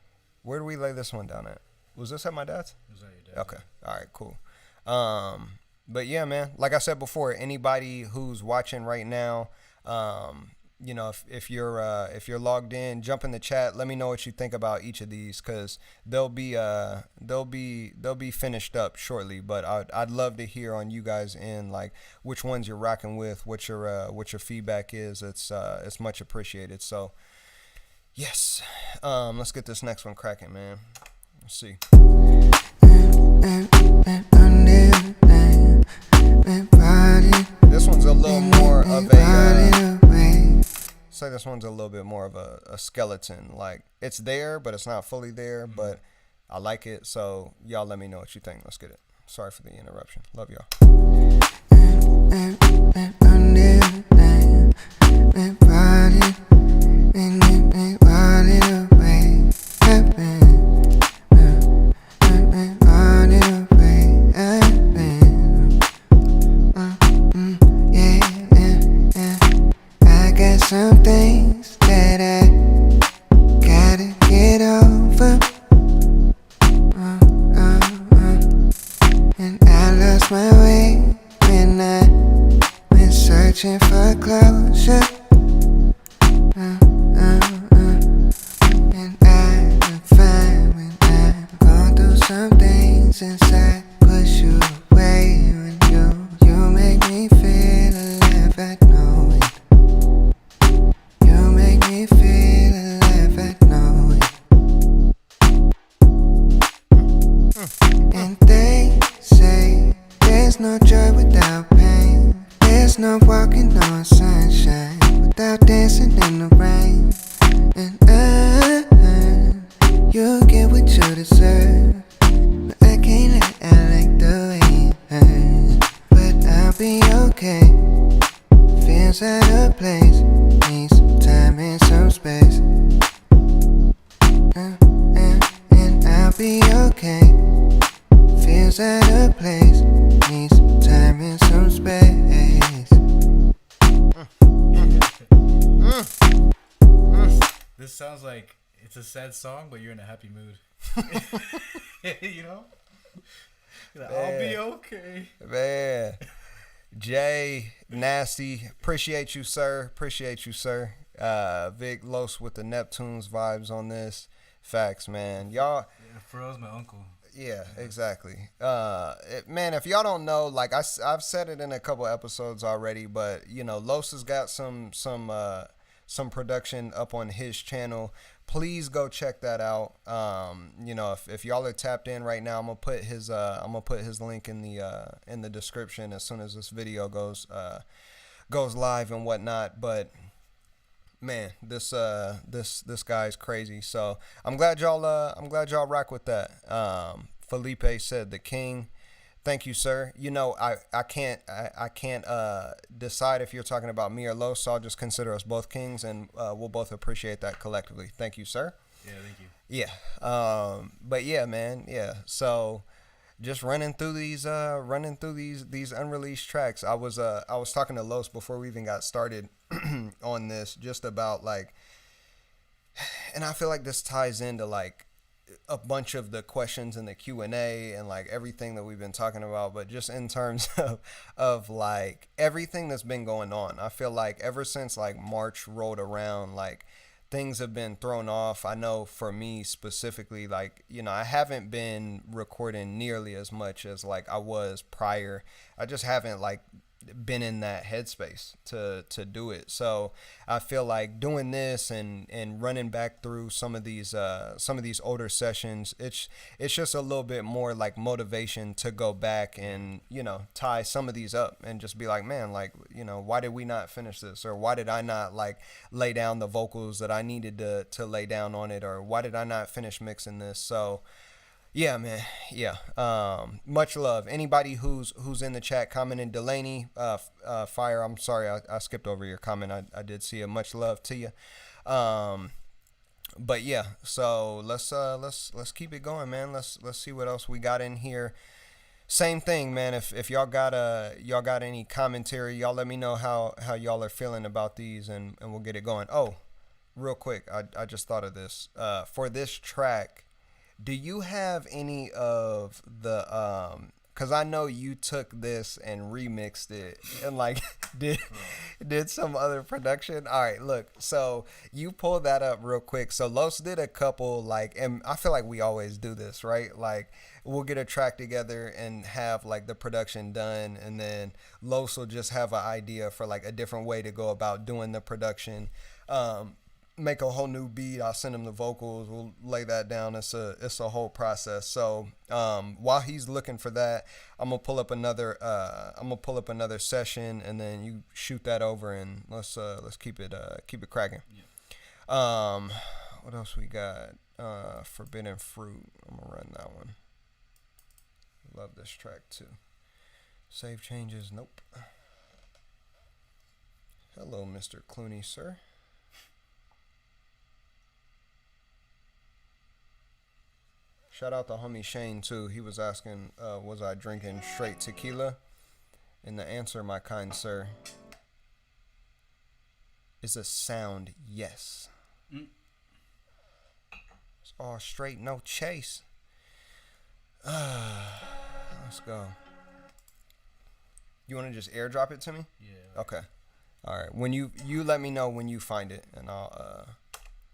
Where do we lay this one down at? Was this at my dad's? It was at your dad's. Okay. All right, cool. But yeah, man, like I said before, anybody who's watching right now, if you're logged in, jump in the chat. Let me know what you think about each of these, because they'll be finished up shortly. But I'd love to hear on you guys in like which ones you're rocking with, what your feedback is. It's much appreciated. So yes, let's get this next one cracking, man. Let's see. This one's a little more of a say this one's a little bit more of a skeleton. Like, it's there, but it's not fully there. But I like it, so y'all let me know what you think. Let's get it. Sorry for the interruption. Love y'all. Some things that I gotta get over. And I lost my way when I went searching for closure. And I look fine when I've gone through some things inside. Push you away when you make me feel alive. I know it. Me feel alive, I know it. And they say there's no joy without pain. There's no walking on sunshine without dancing in the rain. And you get what you deserve, but I can't let out like the way it hurts. But I'll be okay. Feels out of place. Need some time and some space. And I'll be okay. Feels out of place. Need some time and some space. This sounds like it's a sad song, but you're in a happy mood. You know? Like, I'll be okay. Man. Jay, Nasty, appreciate you, sir. Vic Los with the Neptunes vibes on this. Facts, man. Y'all. Yeah, Pharrell's my uncle. Yeah, exactly. Man, if y'all don't know, like I've said it in a couple episodes already, but Los has got some production up on his channel. Please go check that out. If y'all are tapped in right now, I'm gonna put his link in the description as soon as this video goes live and whatnot. But man, this guy's crazy. So I'm glad y'all rock with that. Felipe said the king. Thank you, sir. I can't decide if you're talking about me or Los, so I'll just consider us both kings, and we'll both appreciate that collectively. Thank you, sir. Yeah, thank you. Yeah. But yeah, man. Yeah. So just running through these unreleased tracks. I was talking to Los before we even got started on this, just about like, and I feel like this ties into like a bunch of the questions in the Q&A and like everything that we've been talking about, but just in terms of like everything that's been going on. I feel like ever since like March rolled around, like things have been thrown off. I know for me specifically, like, I haven't been recording nearly as much as like I was prior. I just haven't like been in that headspace to do it. So I feel like doing this and running back through some of these older sessions, it's just a little bit more like motivation to go back and, you know, tie some of these up and just be like, man, like, you know, why did we not finish this, or why did I not like lay down the vocals that I needed to lay down on it, or why did I not finish mixing this. So yeah, man. Yeah. Much love. Anybody who's in the chat commenting, Delaney, Fire. I'm sorry, I skipped over your comment. I did see it. Much love to you. But yeah. So let's keep it going, man. Let's see what else we got in here. Same thing, man. If y'all got any commentary, y'all let me know how y'all are feeling about these, and we'll get it going. Oh, real quick, I just thought of this. For this track, do you have any of the cuz I know you took this and remixed it and like did some other production. All right, look. So you pulled that up real quick. So Los did a couple, like, and I feel like we always do this, right? Like we'll get a track together and have like the production done, and then Los will just have an idea for like a different way to go about doing the production. Make a whole new beat. I'll send him the vocals. We'll lay that down. It's a whole process. So while he's looking for that, I'm gonna pull up another session, and then you shoot that over, and let's keep it cracking. Yeah. What else we got? Forbidden Fruit. I'm gonna run that one. Love this track too. Save changes. Nope. Hello, Mr. Clooney, sir. Shout out to homie Shane too. He was asking, was I drinking straight tequila? And the answer, my kind sir, is a sound yes. It's all straight, no chase. Let's go. You want to just airdrop it to me? Yeah. Okay. All right. When you let me know when you find it, and I'll.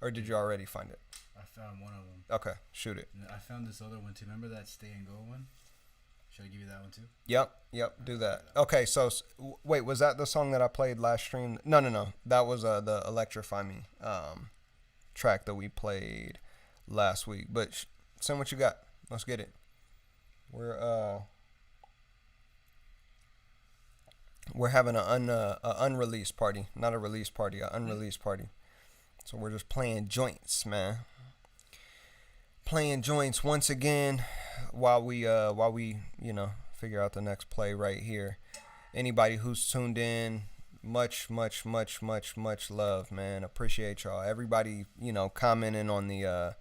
Or did you already find it? I found one of them. Okay, shoot it. I found this other one too. Remember that Stay and Go one? Should I give you that one too? Yep, do that. Okay, so wait, was that the song that I played last stream? No. That was the Electrify Me track that we played last week. But send what you got. Let's get it. We're having an unreleased party, not a release party, an unreleased party. So we're just playing joints, man. Playing joints once again while we figure out the next play right here. Anybody who's tuned in, much love, man. Appreciate y'all. Everybody, commenting on the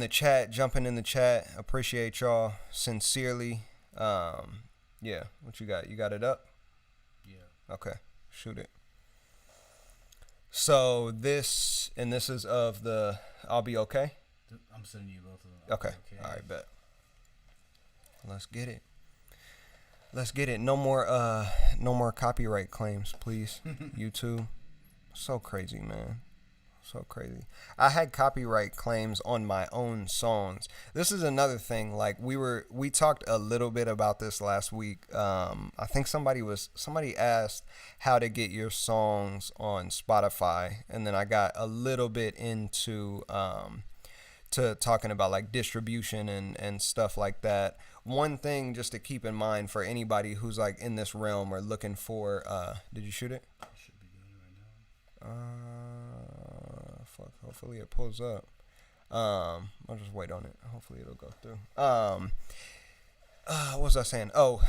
chat, jumping in the chat. Appreciate y'all sincerely. Yeah, what you got? You got it up? Yeah. Okay, shoot it. So this is of the I'll Be Okay. I'm sending you both of them. Okay. All right, bet. Let's get it. No more copyright claims, please. YouTube. So crazy, man. So crazy. I had copyright claims on my own songs. This is another thing. Like we talked a little bit about this last week. I think somebody asked how to get your songs on Spotify, and then I got a little bit into to talking about like distribution and stuff like that. One thing just to keep in mind for anybody who's like in this realm or looking for did you shoot it? I should be doing it right now. Fuck, hopefully it pulls up. I'll just wait on it. Hopefully it'll go through. What was I saying? Oh,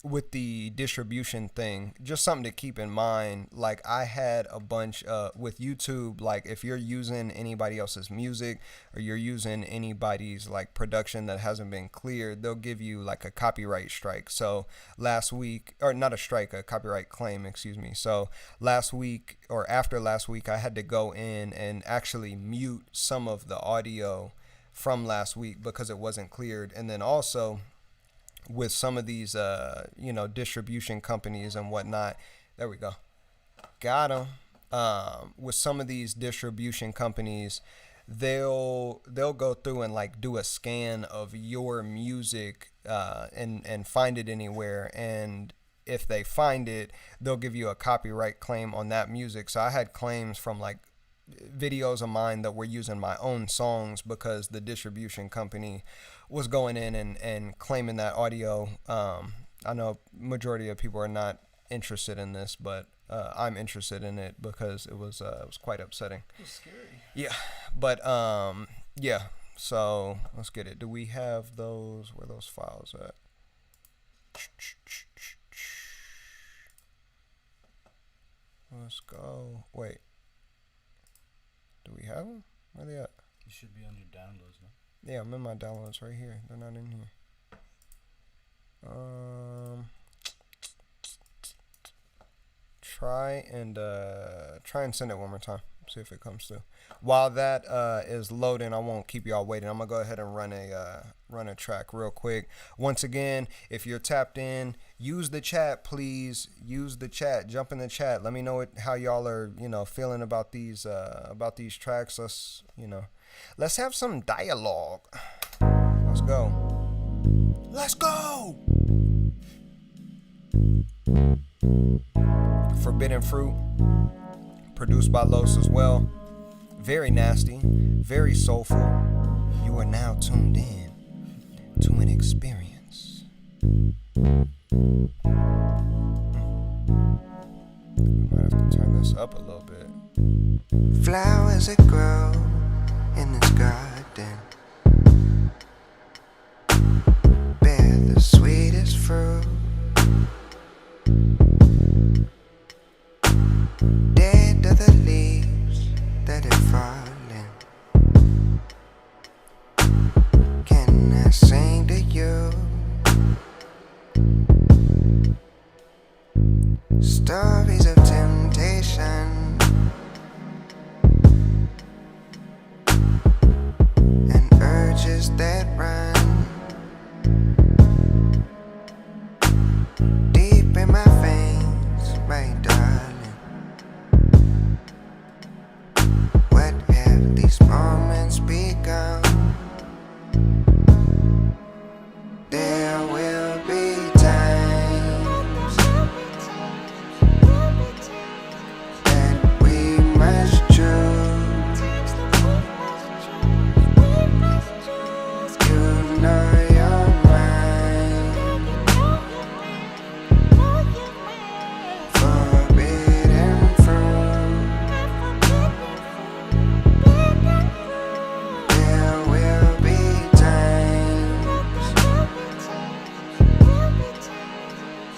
with the distribution thing, just something to keep in mind. Like I had a bunch with YouTube, like if you're using anybody else's music or you're using anybody's like production that hasn't been cleared, they'll give you like a copyright strike. So last week, or not a strike, a copyright claim, excuse me. So last week or after last week, I had to go in and actually mute some of the audio from last week because it wasn't cleared. And then also with some of these, distribution companies and whatnot. There we go. Got them. With some of these distribution companies, they'll go through and like do a scan of your music and find it anywhere, and if they find it, they'll give you a copyright claim on that music. So I had claims from like videos of mine that were using my own songs because the distribution company was going in and claiming that audio. I know majority of people are not interested in this, but I'm interested in it because it was quite upsetting. It was scary. Yeah, but yeah. So let's get it. Do we have those? Where are those files at? Let's go. Wait. Do we have them? Where are they at? You should be on your downloads, no? Yeah, I'm in my downloads right here. They're not in here. Try and send it one more time. See if it comes through. While that is loading, I won't keep y'all waiting. I'm gonna go ahead and run a track real quick. Once again, if you're tapped in, use the chat, please. Use the chat. Jump in the chat. Let me know how y'all are, feeling about these tracks. Let's have some dialogue. Let's go. Let's go. Forbidden Fruit, produced by Los as well. Very nasty, very soulful. You are now tuned in to an experience. Might have to turn this up a little bit. Flowers that grow in this garden bear the sweetest fruit. Dead are the leaves that have fallen. Can I sing to you stories of temptation and urges that run deep in my veins, my darling? What have these moments become? There will be times that we must choose. You know your mind. Forbidden fruit. There will be times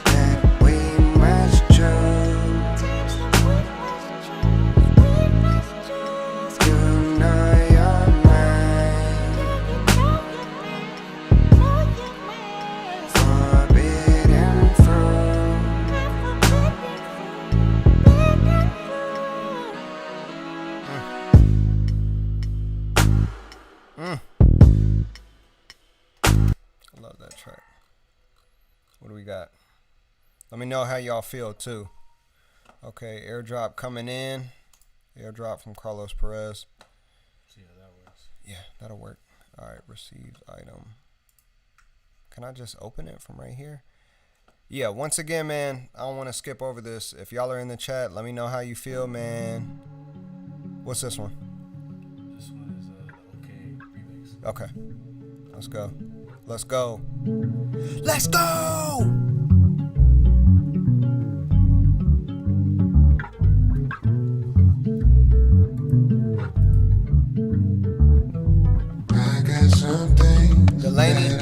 that we must choose. You know your mind. Forbidden fruit. I love that track. What do we got? Let me know how y'all feel too. Okay, airdrop coming in. Airdrop from Carlos Perez. See how that works. Yeah, that'll work. All right, received item. Can I just open it from right here? Yeah, once again, man, I don't want to skip over this. If y'all are in the chat, let me know how you feel, man. What's this one? This one is OK remix. Okay, let's go. Let's go. Let's go! I got something Delaney,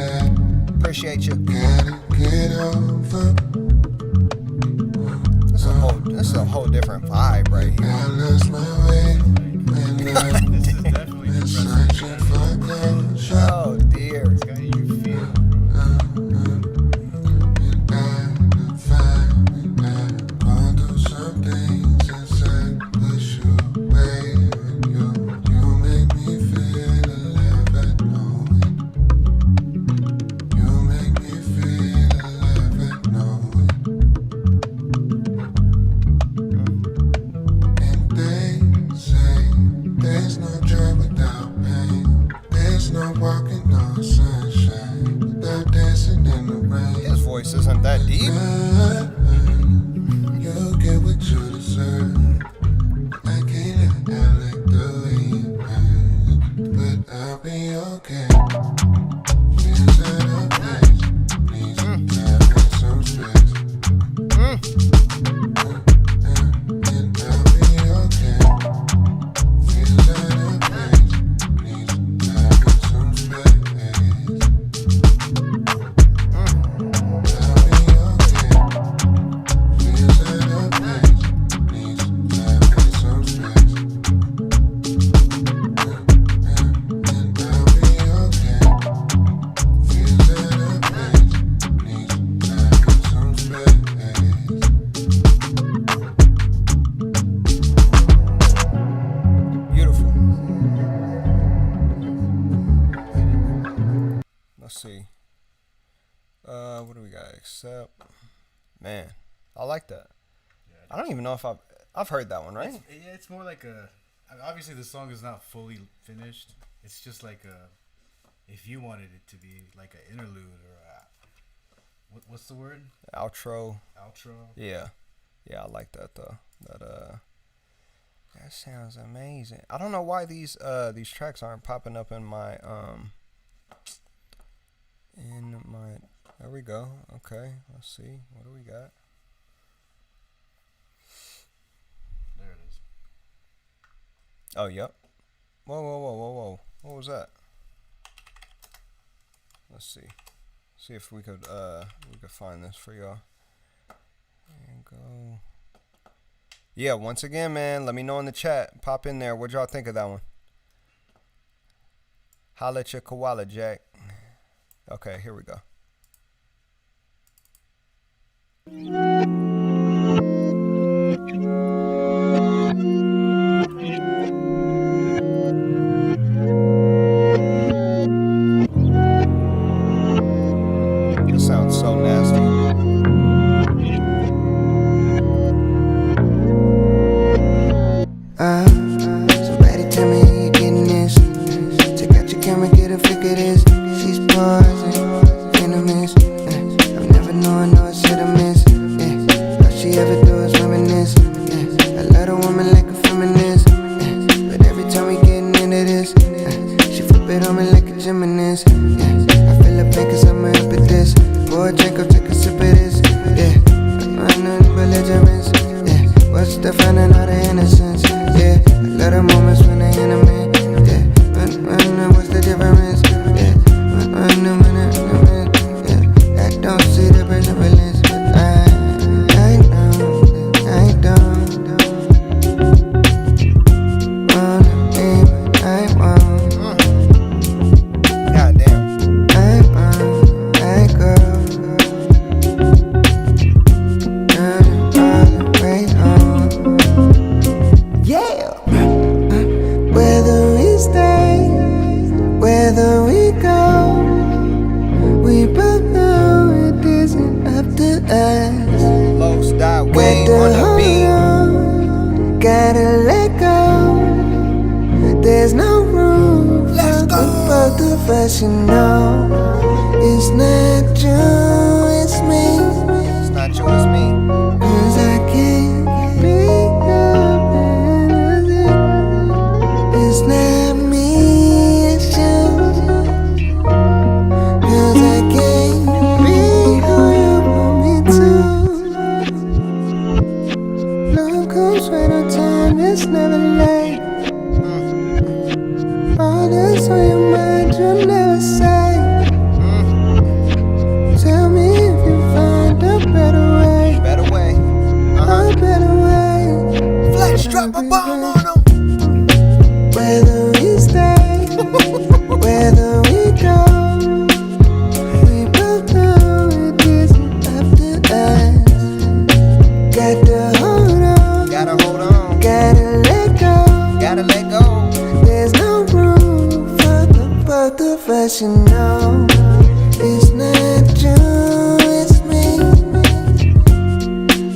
appreciate you. gotta get over. This is a whole different vibe right here. I lost my way and I've This is definitely been depressing. searching for closure. Oh dear. How do you feel, bro? And I find I've gone through some things inside, push you away, and you make me feel alive. I know it. You make me feel alive. I know it. And they say there's no There's no walking on sunshine without dancing in the rain. His voice isn't that deep. You'll get what you deserve. I can't act like the way you hurt, but I'll be okay. Feels out of place. Please have some stress. And I'll be okay. Feels out of place. Please have some stress. I'll be okay. Feels out of place. Please have some stress. And I'll be okay. Feels out of place. Please have some stress. Beautiful. Let's see. What do we got? Accept. Man, I like that. I don't even know if I've heard that one, right? It's more like a. I mean, obviously, the song is not fully finished. It's just like a. If you wanted it to be like an interlude or a, what's the word? Outro. Outro. Yeah, I like that though. That sounds amazing. I don't know why these tracks aren't popping up in my There we go. Okay, let's see. What do we got? There it is. Oh, yep. Whoa. What was that? Let's see. See if we could find this for y'all. And go. Yeah, once again, man, let me know in the chat. Pop in there. What y'all think of that one? Holla at your koala, Jack. Okay, here we go. This sounds so nasty. Somebody tell me you're getting this. Check out your camera, get a flick of this. She's pausing, venomous. I'm never knowing, no, it's hit or miss. All she ever do is reminisce. I love a woman like a feminist. But every time we getting into this, she flip it on me like a gymnast. I feel like cause I'm up at this. Pour a drink, I'll take a sip of this. I'm nothing but legends. What's the fun and all the innocence? I love the moments when they intimate. What's the difference? I don't see the benevolence, but I don't wanna be what I want. Goddamn. I want, I go, running all the way home. Yeah. Whether we stay, whether we go, we both know it isn't up to us. Los.Wav Better on the hold beat. on, gotta let go. There's no room for the both of us, you know. It's not you, it's me. It's not you, it's me. 'Cause I can't pick up anything. It's not me, it's you. 'Cause I can't be who you want me to. Love comes right on time, it's never late. All that's on your mind, you'll never say. Tell me if you find a better way. Better way. A better way. Flex, drop a bomb on them. Whether we stay, whether we go, we both know it isn't up to us. Got to hold on, Gotta hold on. gotta let go. Gotta let go. There's no room for the both of us, you know. It's not you, it's me.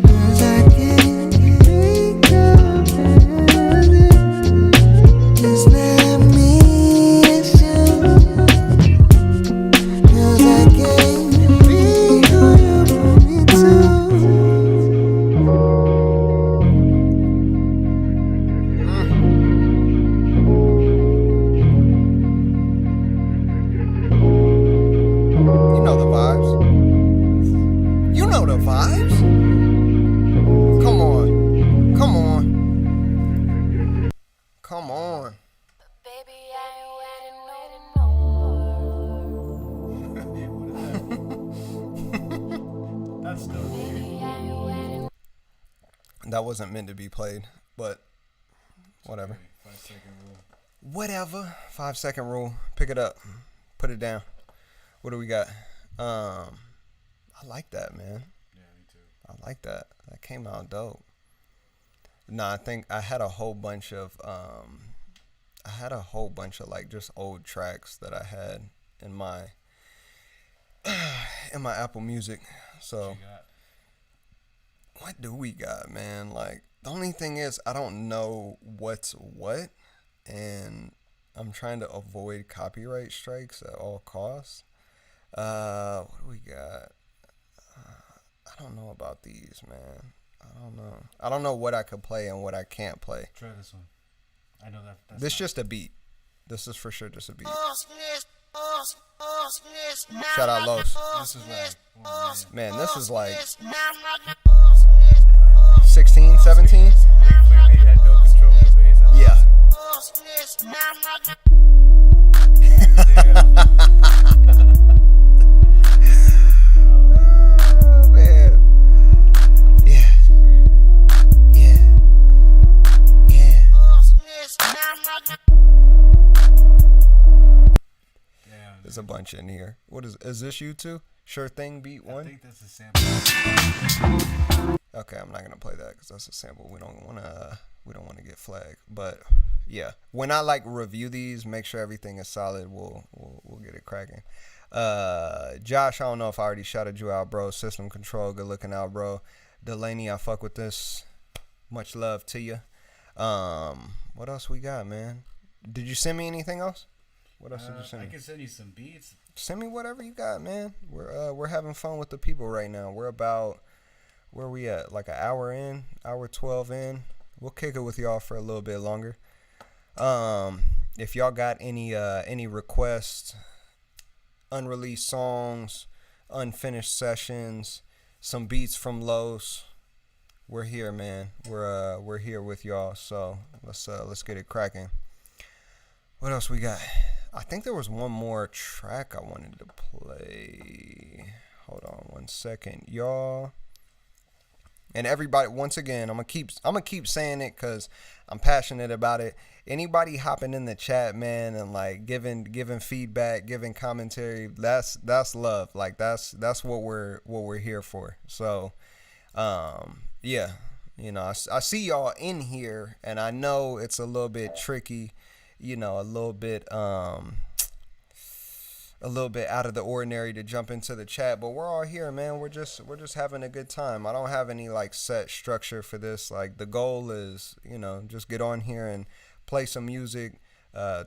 'Cause I can't pick up anything. It's not me, it's you. That wasn't meant to be played, but whatever. 5-second rule. Whatever. 5-second rule. Pick it up. Put it down. What do we got? I like that, man. Yeah, me too. I like that. That came out dope. No, I think I had a whole bunch of like just old tracks that I had in my Apple Music. So What you got? what do we got, man? Like the only thing is I don't know what's what, and I'm trying to avoid copyright strikes at all costs. What do we got? I don't know about these, man. I don't know what I could play and what I can't play. Try this one. I know that's This not- just a beat. This is for sure just a beat. Shout out Los. This is like, oh, Man, this is like 16, 17? man. Clearly you had no control of the bass. Yeah. Damn. Oh, man. Yeah. Yeah. Yeah. Damn. There's a bunch in here. What is this you two? Sure Thing beat I one? think that's a sample. Okay, I'm not gonna play that because that's a sample. We don't wanna get flagged. But yeah, when I like review these, make sure everything is solid. We'll get it cracking. Josh, I don't know if I already shouted you out, bro. System Control, good looking out, bro. Delaney, I fuck with this. Much love to you. What else we got, man? Did you send me anything else? What else did you send I me? can send you some beats. Send me whatever you got, man. We're having fun with the people right now. We're about, where we at? Like an hour in, hour 12 in. We'll kick it with y'all for a little bit longer. If y'all got any requests, unreleased songs, unfinished sessions, some beats from Los, we're here, man. We're here with y'all. So let's get it cracking. What else we got? I think there was one more track I wanted to play. Hold on one second, y'all. And everybody, once again, I'm gonna keep saying it because I'm passionate about it. Anybody hopping in the chat, man, and like giving feedback, giving commentary, that's love. Like that's what we're here for. So, yeah, you know, I see y'all in here, and I know it's a little bit tricky, you know, a little bit out of the ordinary to jump into the chat, but we're all here, man. We're just having a good time. I don't have any like set structure for this. Like the goal is, you know, just get on here and play some music,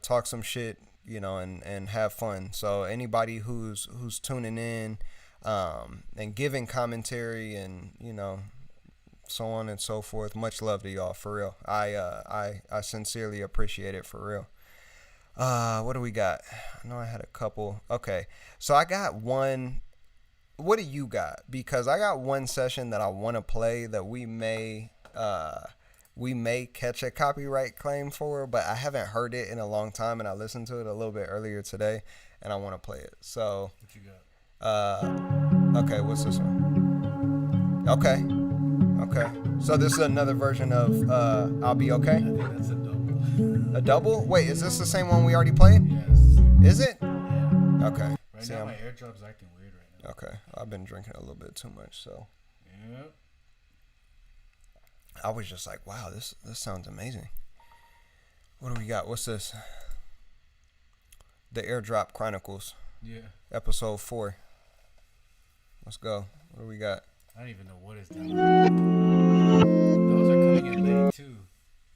talk some shit, you know, and have fun. So anybody who's tuning in, and giving commentary and, you know, so on and so forth, much love to y'all, for real. I sincerely appreciate it, for real. What do we got? I know I had a couple. Okay, so I got one. What do you got? Because I got one session that I want to play that we may catch a copyright claim for, but I haven't heard it in a long time, and I listened to it a little bit earlier today, and I want to play it. So, What you got? okay, what's this one? Okay. So this is another version of I'll Be Okay. I think that's a double. A double? Wait, is this the same one we already played? Yeah, it's the same. Is it? Yeah. Okay. Right See, now, I'm- my airdrop's acting weird right now. Okay, I've been drinking a little bit too much, so Yep. I was just like, wow, this sounds amazing. What do we got? What's this? The Airdrop Chronicles, Yeah. episode 4. Let's go. What do we got? I don't even know what is down. Those are coming in late too.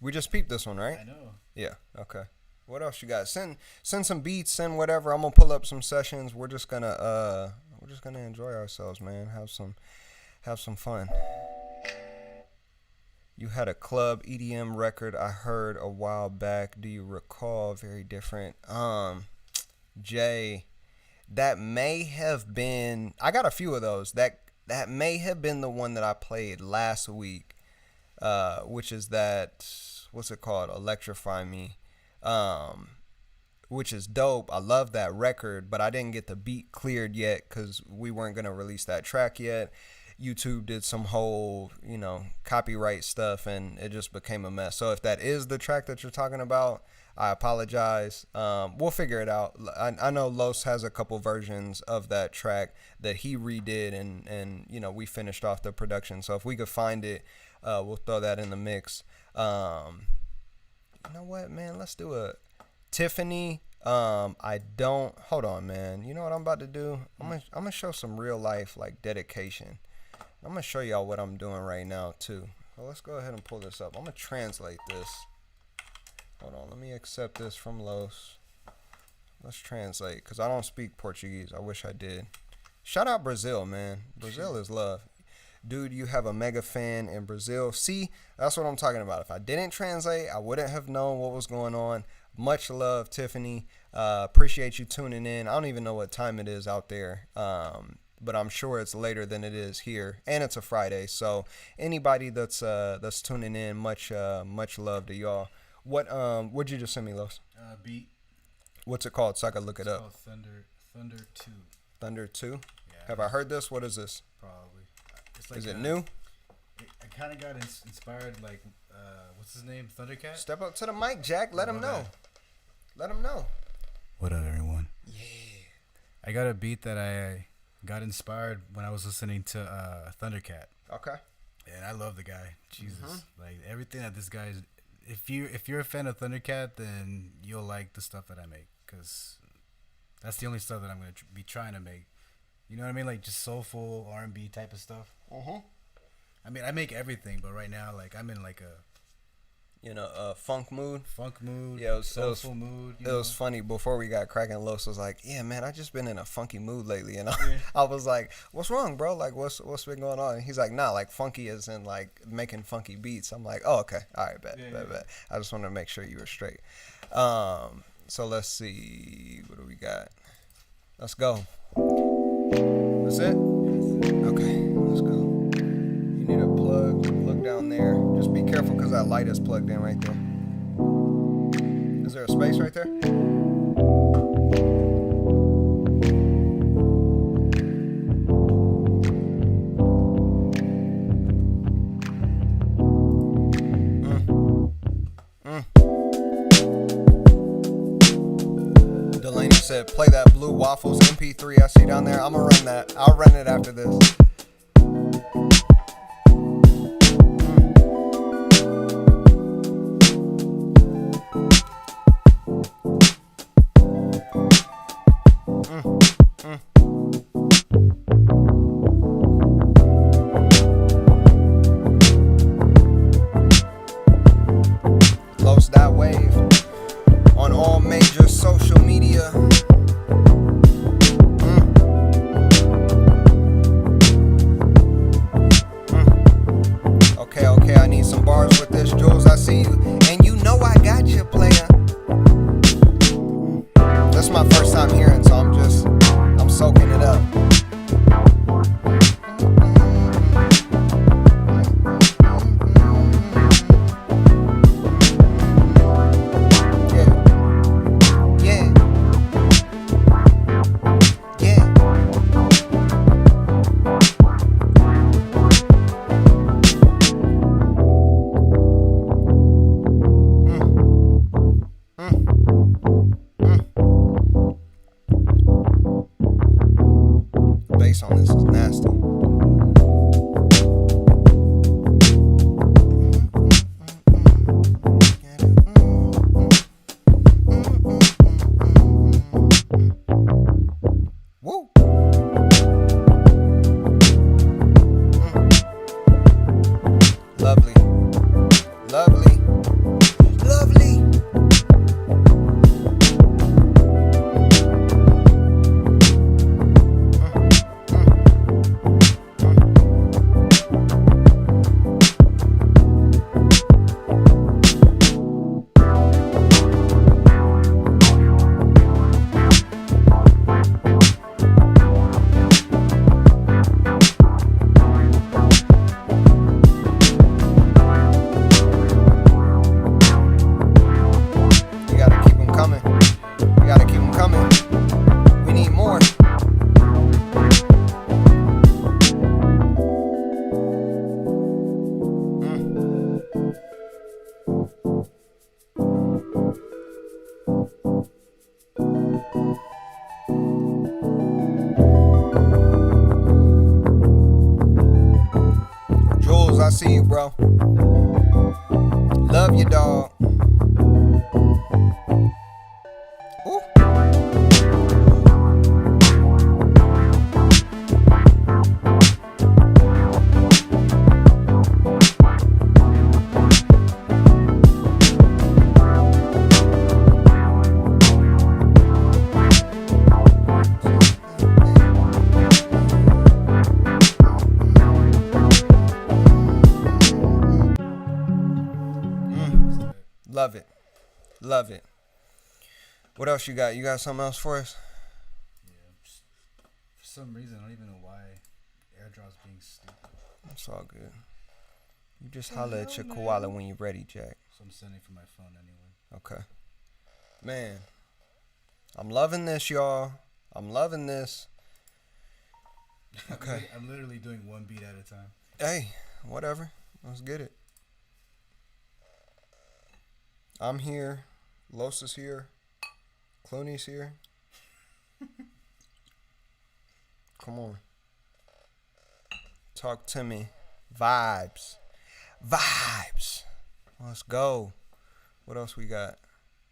We just peeped this one, I right? know. Yeah. Okay. What else you got? Send some beats, send whatever. I'm gonna pull up some sessions. We're just gonna enjoy ourselves, man. Have some fun. You had a club EDM record I heard a while back. Do you recall? Very different. Jay, that may have been. I got a few of those. That may have been the one that I played last week. Which is that. What's it called? Electrify Me. Which is dope. I love that record, but I didn't get the beat cleared yet because we weren't gonna release that track yet. YouTube did some whole, copyright stuff, and it just became a mess. So if that is the track that you're talking about, I apologize. We'll figure it out. I know Los has a couple versions of that track that he redid, and we finished off the production. So if we could find it, we'll throw that in the mix. You know what, man? Let's do a Tiffany. Hold on, man. You know what I'm about to do? I'm gonna show some real life like dedication. I'm gonna show y'all what I'm doing right now too. So let's go ahead and pull this up. I'm gonna translate this. Hold on, let me accept this from Los. Let's translate, because I don't speak Portuguese. I wish I did. Shout out Brazil, man. Brazil is love. Dude, you have a mega fan in Brazil. See, that's what I'm talking about. If I didn't translate, I wouldn't have known what was going on. Much love, Tiffany. Appreciate you tuning in. I don't even know what time it is out there, but I'm sure it's later than it is here, and it's a Friday. So anybody that's tuning in, much love to y'all. What'd you just send me, Los? Beat. What's it called so I can look it It's up? called Thunder 2. Thunder 2? Yeah. Have I heard this? What is this? Probably. It's like Is it new? I kind of got inspired, like, what's his name? Thundercat? Step up to the mic, Jack. Let him know. bad. Let him know. What up, everyone? Yeah. I got a beat that I got inspired when I was listening to Thundercat. Okay. And I love the guy. Jesus. Like, everything that this guy is... If you're a fan of Thundercat, then you'll like the stuff that I make, because that's the only stuff that I'm going to be trying to make. You know what I mean? Like, just soulful R&B type of stuff. I mean, I make everything, but right now, like, I'm in like a Funk mood. funk mood, Yeah, soulful mood. It was funny. Before we got cracking, Los was like, yeah, man, I just been in a funky mood lately. And I was like, what's wrong, bro? Like, what's been going on? And he's like, nah, like funky is in like making funky beats. I'm like, oh, okay. All right, bet. I just wanted to make sure you were straight. So let's see. What do we got? Let's go. That's it? Okay, let's go. You need a plug. Look down there. Just be careful because that light is plugged in right there. Is there a space right there? Delaney said, play that Blue Waffles MP3 I see down there. I'm going to run that. I'll run it after this. Los.Wav on all major social media. Okay, I need some bars with this. Jules, I see you. And you know I got you, player. This is my first time hearing, so I'm soaking it up. Bass on this is nasty. Woo! Lovely. Lovely. Lovely. I see you, bro. Love you, dog. Ooh. Love it. Love it. What else you got? You got something else for us? Yeah, for some reason, I don't even know why airdrop's being stupid. It's all good. You just holler at your koala when you're ready, Jack. So I'm sending from my phone anyway. Okay. Man, I'm loving this, y'all. I'm loving this. Okay. I'm literally doing one beat at a time. Hey, whatever. Let's get it. I'm here. Los is here. Clooney's here. Come on. Talk to me. Vibes. Vibes. Let's go. What else we got?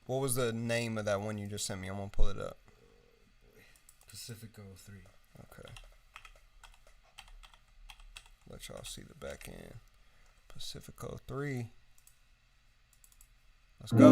What was the name of that one you just sent me? I'm going to pull it up. Pacifico 3. Okay. Let y'all see the back end. Pacifico 3. Let's go.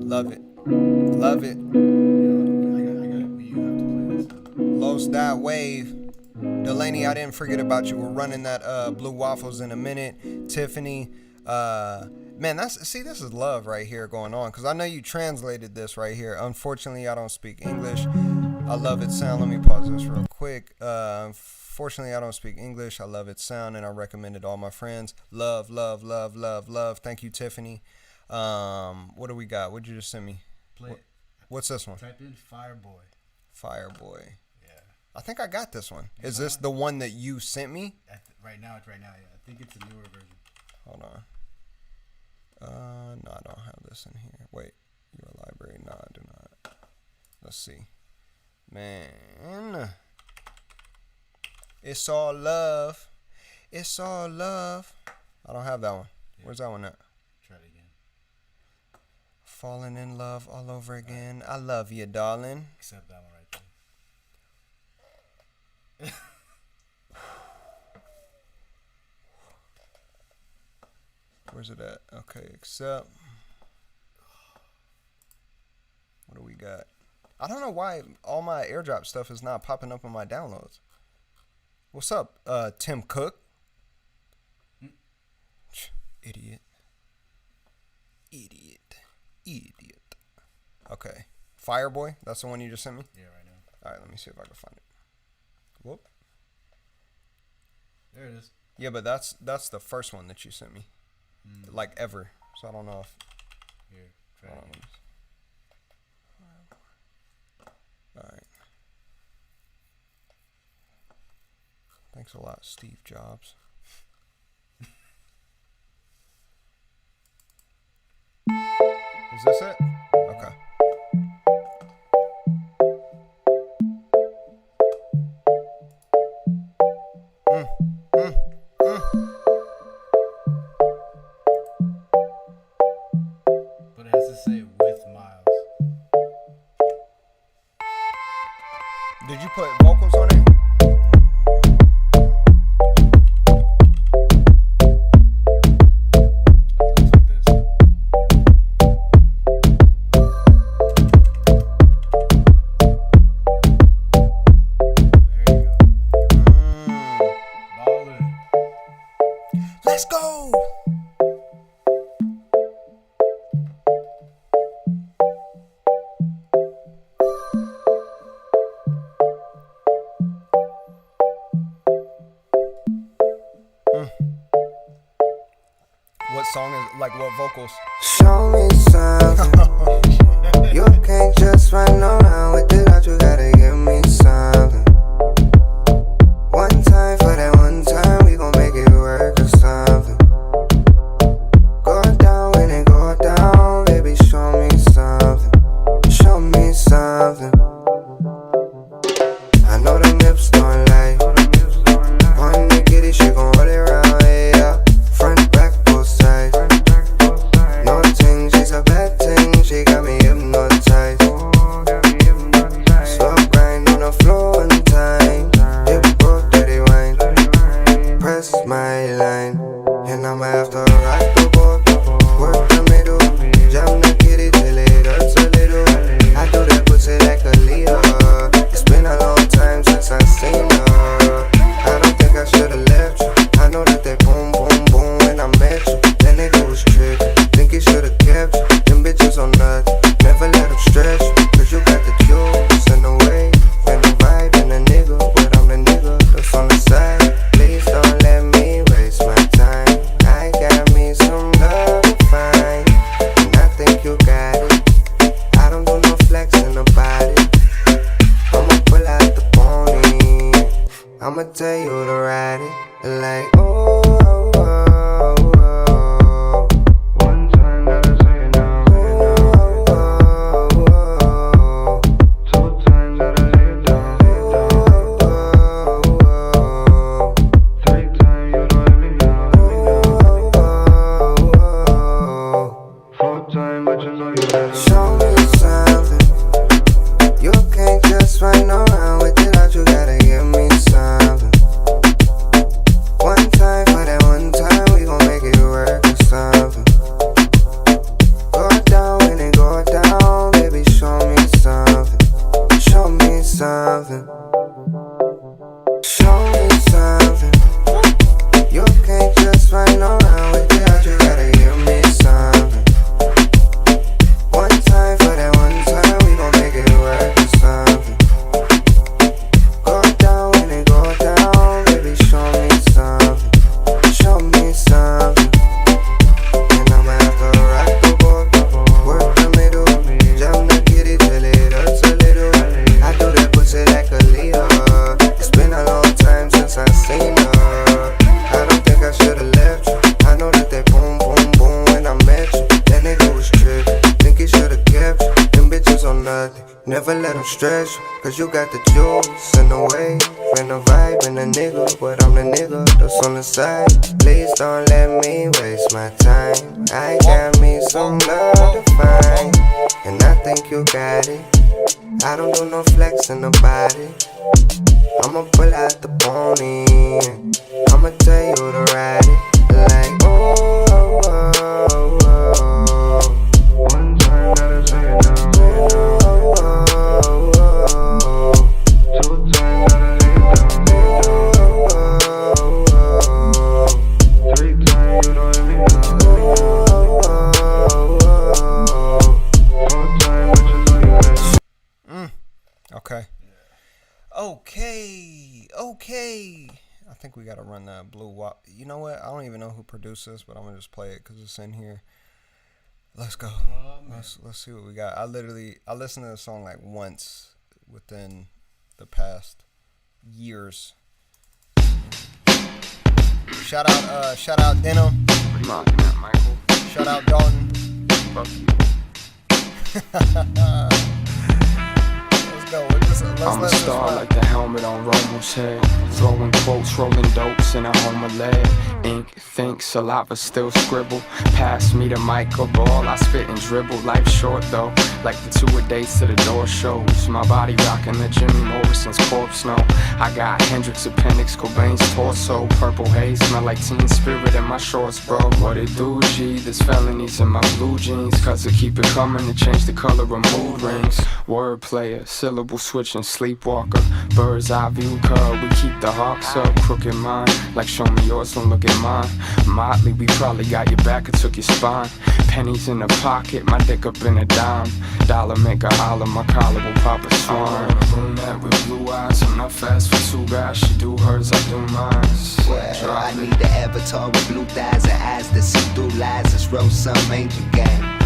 Love it. Los.Wav. Delaney, I didn't forget about you. We're running that blue waffles in a minute. Tiffany, man, this is love right here going on, because I know you translated this right here. Unfortunately, I don't speak English, I love its sound. Let me pause this real quick. Fortunately, I don't speak English. I love its sound, and I recommend it to all my friends. Love, love, love, love, love. Thank you, Tiffany. What do we got? What'd you just send me? Play it. What's this one? Type in Fireboy. Fireboy. Yeah. I think I got this one. Is this the one that you sent me? Right now, yeah. I think it's a newer version. Hold on. No, I don't have this in here. Wait, your library? No, I do not. Let's see. Man, it's all love. It's all love. I don't have that one. Yeah. Where's that one at? Try it again. Falling in love all over again. I love you, darling. Except that one right there. Where's it at? Okay, except. What do we got? I don't know why all my airdrop stuff is not popping up on my downloads. What's up, Tim Cook? Idiot. Okay. Fireboy? That's the one you just sent me? Yeah, right now. Alright, let me see if I can find it. Whoop. There it is. Yeah, but that's the first one that you sent me. Like ever. So I don't know if. Here, try it again. Alright. Thanks a lot, Steve Jobs. Is this it? Okay. But it has to say with Miles. Did you put vocals on it? Looks like this. There you go. Ballin'. Let's go! What song is like what vocals? Show me something. You can't just run around with it out, you gotta give me something. One time for that one time, we gon' make it work or something. Go down when it go down, baby, show me something. Show me something. I know them hips don't lie. One nigga, she gon' roll it around, yeah. Front, back, both sides. No ting, she's a bad ting, she got me hypnotized. Slow grind on the floor one time. Hip go dirty wine. Press my line, and I'ma have to rock the boat. Work the middle, jam the kitty till it hurts a little. I do that pussy like a leader. It's been a long time since I seen her. I don't think I should've left you. I know that they boom, boom, boom when I met you. That nigga was trick. Think he should've kept you. Them bitches on nuts. Never let them stress you. Cause you got the juice and the way. And the vibe and the nigga. But I'm the nigga that's on the side. Please don't let me waste my time. I got me some love to find. And I think you got it. I don't do no flexing about it. I'ma pull out the pony. I'ma tell you to ride it. Like, oh, oh, oh, oh. One time, gotta say it now. Oh, oh, oh, oh. Two times, gotta lay it down. Oh, oh, oh, oh. Three times, you don't let me down. Oh, oh, oh, oh. Four times, but you know you gotta show me something. You can't just run around with it out, you gotta give me something. One time for that one time, we gon' make it work or something. Go down when it go down, baby, show me something. Show me something. Show me something. You can't just run around with it out, you gotta give me something. One time for that nothing. Never let them stress you, cause you got the juice and the wave and the vibe and the nigga. But I'm the nigga that's on the side. Please don't let me waste my time. I got me some love to find, and I think you got it. I don't do no flex in the body. I'ma pull out the pony. I'ma tell you to ride it. Like, oh, oh, oh, oh. One time gotta say it now. Oh, oh, oh, oh. Two times gotta lay it down. Oh, oh, oh. Three times you don't let me know. Oh, oh, oh. Four times which is all you got. Okay. Okay. I think we gotta run that Los.Wav. You know what? I don't even know who produced this, but I'm gonna just play it because it's in here. Let's go. Let's see what we got. I listened to this song like once within the past years. Shout out Denim. Michael. Shout out Dalton. Fuck you. Let's go. I'm a star like the helmet on Romo's head. Throwing quotes, rolling dopes in a home of lead. Ink, think, saliva, still scribble. Pass me the mic or ball, I spit and dribble. Life short though, like the two-a-days to the door shows. My body rocking the Jimmy Morrison's corpse snow. I got Hendrix appendix, Cobain's torso. Purple haze, smell like Teen Spirit in my shorts, bro. What it do, G? There's felonies in my blue jeans. Cause I keep it coming to change the color of mood rings. Word player, syllable switching, sleepwalker. Bird's eye view curve, we keep the hawks up. Crooked mind, like show me yours, don't look at mine. Motley, we probably got your back or took your spine. Pennies in the pocket, my dick up in a dime. Dollar make a holler, my collar will pop a swan. I'm a brunette with blue eyes, I'm not fast for two guys. She do hers, I do mine. Well, I need the avatar with blue thighs and eyes that see through lies. Let's roll some angel game.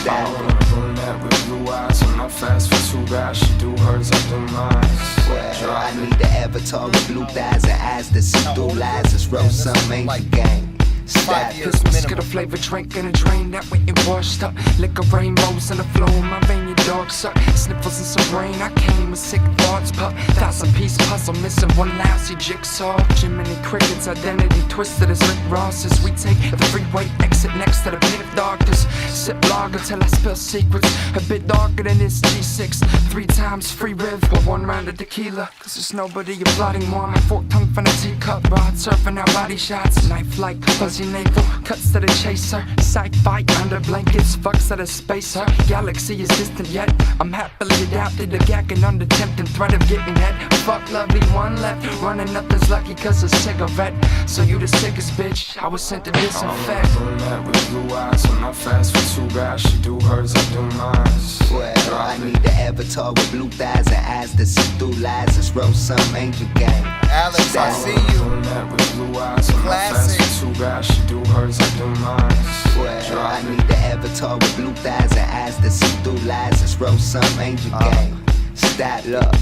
I want a brunette with blue eyes, I'm not fast for two guys. She do hers, I do mine. Well, I need the avatar with blue thighs and eyes that see through lies. Let's roll some angel game. 5 years Christmas, get a minimum. flavor drink in a drain that way it washed up. Liquor rainbows in the flow of my vein, your dog suck. Sniffles and some rain, I came with sick thoughts. But 1,000-piece puzzle, missing one lousy jigsaw. Jiminy Cricket's identity twisted as Rick Ross's. We take the freeway exit next to the pit of darkness. Sip lager till I spill secrets. A bit darker than this G6. 3 times free riv, but 1 round of tequila. Cause there's nobody applauding more. My fork tongue from the teacup. Broad surfing out body shots. Knife like fuzzy navel, cuts to the chaser. Sci-fi under blankets, fucks at a spacer. Galaxy is distant yet I'm happily adapted to gagging under tempting threat of getting head. Fuck lovely, one left. Running up is lucky cause a cigarette. So you the sickest bitch, I was sent to disinfect. I'm a brunette with blue eyes, I'm not fast for two guys. She do hers, I do mine. Well, I need the avatar with blue thighs and eyes that see through lies. Let's roll some angel game. Alex, I see you. Brunette with blue eyes, I'm not Classic. fast for two guys. She do hers, I do mine. Well, I need the avatar with blue thighs and eyes that see through lies. Let's roll some angel game. Style up.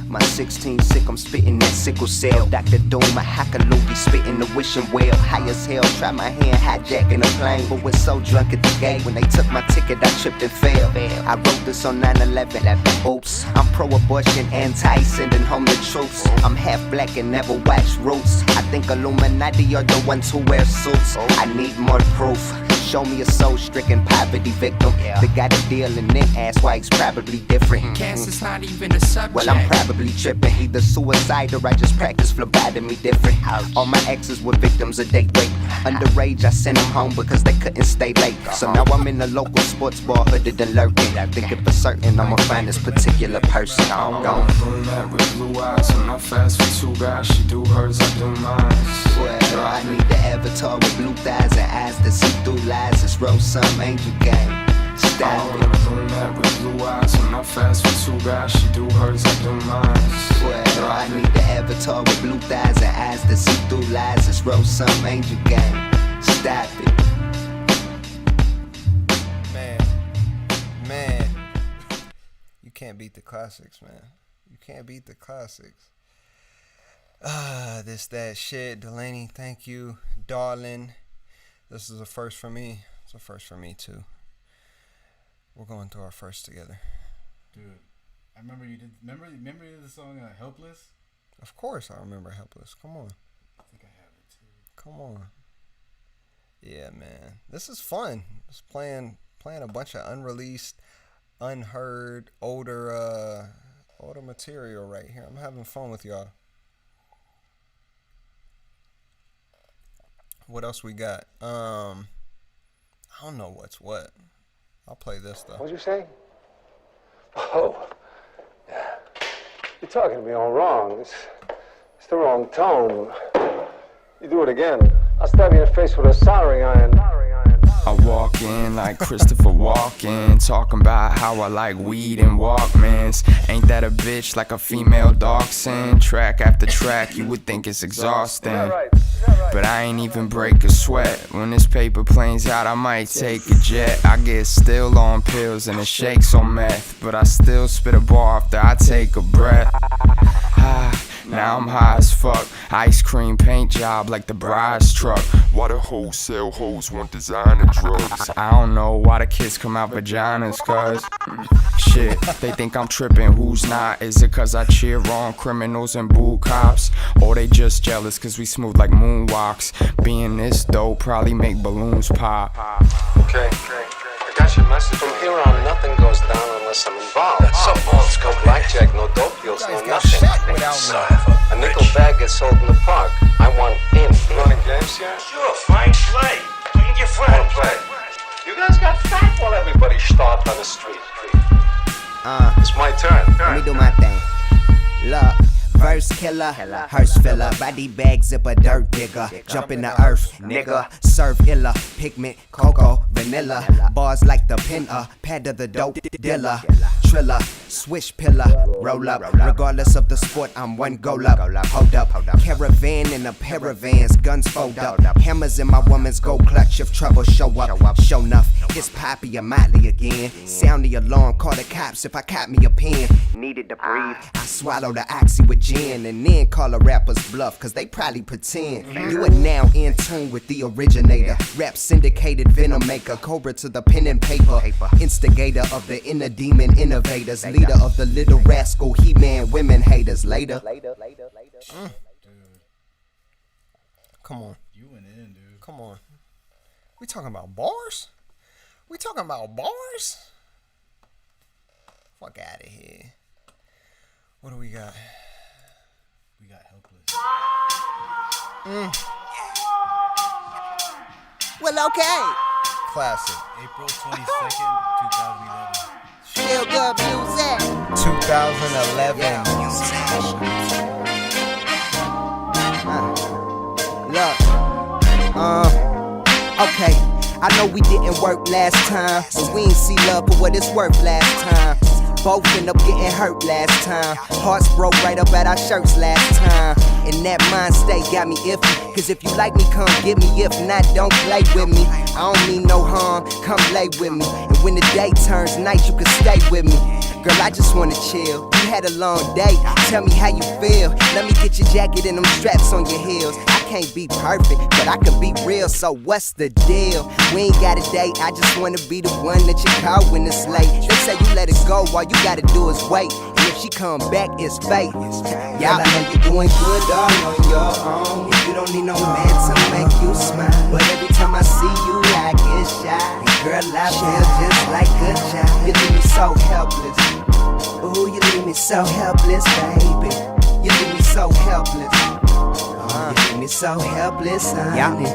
My 16 sick, I'm spitting that sickle cell. Dr. Doom, I hack a loogie, spitting the wishing well. High as hell, try my hand hijacking a plane. But was so drunk at the gate, when they took my ticket, I tripped and fell. I wrote this on 9/11. Oops, I'm pro-abortion, anti-sending home the troops. I'm half black and never watch Roots. I think Illuminati are the ones who wear suits. I need more proof. Show me a soul-stricken poverty victim that got a deal and then ask why he's probably different. Cancer's not even a subject. Well, I'm probably tripping, either suicide or I just practice phlebotomy different. All my exes were victims of date rape. Underage, I sent them home because they couldn't stay late. So now I'm in the local sports bar, hooded and lurking. Thinking for certain I'ma find this particular person. I'm a brunette with blue eyes, I'm not fast for two guys. She do hers, I do mine. Well, I need the avatar with blue thighs and eyes that see through lies. Let's roll some angel game. Style I'm a brunette with blue eyes, I'm not fast for two guys. She do hers, I do mine. Well, I need the avatar with blue thighs and eyes that see through lies. Let's roll some angel game. Stop it. Man, you can't beat the classics, man. You can't beat the classics. This, that shit. Delaney, thank you. Darling, this is a first for me. It's a first for me, too. We're going through our first together. Dude, I remember you did. Remember you did the song "Helpless." Of course, I remember Helpless. Come on. I think I have it too. Come on. Yeah, man. This is fun. Just playing a bunch of unreleased, unheard, older material right here. I'm having fun with y'all. What else we got? I don't know what's what. I'll play this though. What'd you say? Oh, yeah. You're talking to me all wrong. It's the wrong tone. You do it again, I'll stab you in the face with a soldering iron. I walk in like Christopher Walken, talking about how I like weed and Walkmans. Ain't that a bitch like a female dachshund? Track after track, you would think it's exhausting, but I ain't even break a sweat. When this paper plane's out, I might take a jet. I get still on pills and a shakes on meth, but I still spit a bar after I take a breath. Now I'm high as fuck. Ice cream paint job like the bride's truck. Why the wholesale hoes want designer drugs? I don't know why the kids come out vaginas, cuz shit, they think I'm tripping, who's not? Is it cause I cheer on criminals and boo cops? Or they just jealous cause we smooth like moonwalks? Being this dope probably make balloons pop. Okay, I got your message. From here on, nothing goes down unless I'm involved. Some balls go blackjack, no dope deals, no nothing. A nickel bag gets sold in the park. I want in. You running games here? Sure, fine play. Bring your friend. Play. You guys got fat while everybody starved on the street. It's my turn. Let me do my thing. Look, verse killer, hearse filler, body bag zipper, dirt digger, jump in the earth, nigga, serve illa, pigment, cocoa, vanilla, bars like the pinner, pad of the dope dealer, triller, swish pillar, roll up, regardless of the sport, I'm one goal up, hold up, caravan in a pair of vans, guns fold up, hammers in my woman's gold clutch, if trouble show up, show enough, it's Poppy or Motley again, sound the alarm, call the cops if I caught me a pen, needed to breathe, I swallow the oxy with gin, and then call the rappers bluff, cause they probably pretend, you are now in tune with the originator, rap syndicated venom maker, cobra to the pen and paper, instigator of the inner demon innovators, leader of the little rascal he-man women haters, later. Come on. You went in, dude. Come on. We talking about bars? We talking about bars? Fuck out of here. What do we got? We got Helpless. Well, okay. Classic. April 22nd, 2011. Feel good music. 2011. Look, okay. I know we didn't work last time, but we ain't see love for what it's worth last time. Both end up getting hurt last time. Hearts broke right up at our shirts last time. And that mind state got me iffy. Cause if you like me, come get me. If not, don't play with me. I don't mean no harm, come lay with me. And when the day turns night, you can stay with me. Girl, I just wanna chill. You had a long day, tell me how you feel. Let me get your jacket and them straps on your heels. I can't be perfect, but I can be real, so what's the deal? We ain't got a date, I just wanna be the one that you call when it's late. They say you let it go, all you gotta do is wait. And if she come back, it's fate. Y'all, I know you're doing good all on your own. If you don't need no man to make you smile, but every time I see you, I get shy. And girl, I feel just like a child. You leave me so helpless. Ooh, you leave me so helpless, baby. You leave me so helpless. You leave me so helpless, honey.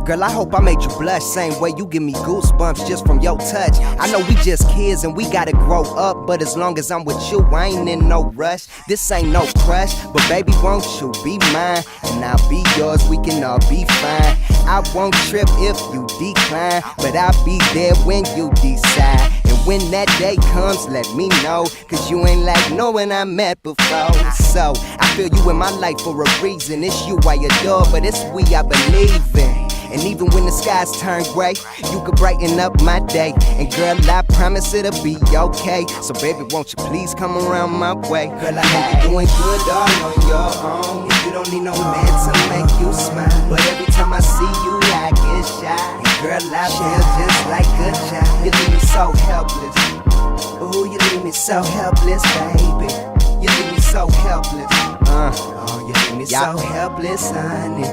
Girl, I hope I made you blush. Same way you give me goosebumps just from your touch. I know we just kids and we gotta grow up, but as long as I'm with you, I ain't in no rush. This ain't no crush, but baby, won't you be mine? And I'll be yours, we can all be fine. I won't trip if you decline, but I'll be there when you decide. And when that day comes, let me know, cause you ain't like no one I met before. So, I feel you in my life for a reason. It's you I adore, but it's we I believe in. And even when the skies turn gray, you could brighten up my day. And girl, I promise it'll be okay. So baby, won't you please come around my way? Girl, I know you're doing good all on your own. If you don't need no man to make you smile, but every time I see you, I get shy. And girl, I feel just like a child. You leave me so helpless. Ooh, you so helpless, baby. You leave me so helpless. Oh, you leave me so helpless, honey.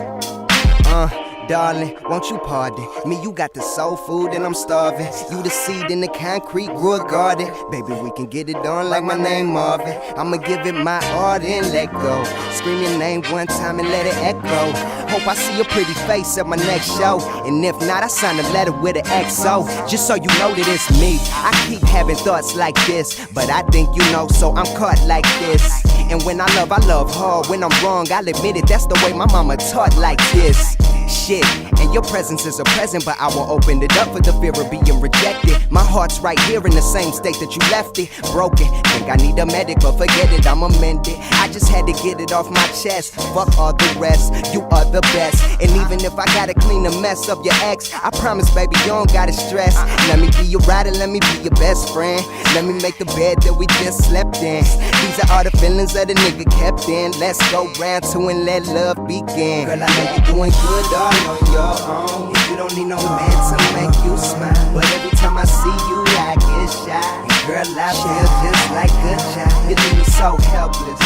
Darling, won't you pardon me? You got the soul food and I'm starving. You the seed in the concrete, grew a garden. Baby, we can get it on like my name Marvin. I'ma give it my all and let go. Scream your name one time and let it echo. Hope I see your pretty face at my next show. And if not, I sign a letter with an XO. Just so you know that it's me. I keep having thoughts like this, but I think you know, so I'm caught like this. And when I love hard. When I'm wrong, I'll admit it. That's the way my mama taught like this. Shit, and your presence is a present, but I will open it up for the fear of being rejected. My heart's right here in the same state that you left it, broken. Think I need a medic, but forget it, I'm amended. I just had to get it off my chest. Fuck all the rest, you are the best. And even if I gotta clean the mess of your ex, I promise, baby, you don't gotta stress. Let me be your rider, let me be your best friend. Let me make the bed that we just slept in. These are all the feelings that a nigga kept in. Let's go round two and let love begin. Girl, I know you're doing good all on your own. You don't need no man to make you smile. But every time I see you, I get shy. And girl, I feel just like a child. You leave me so helpless.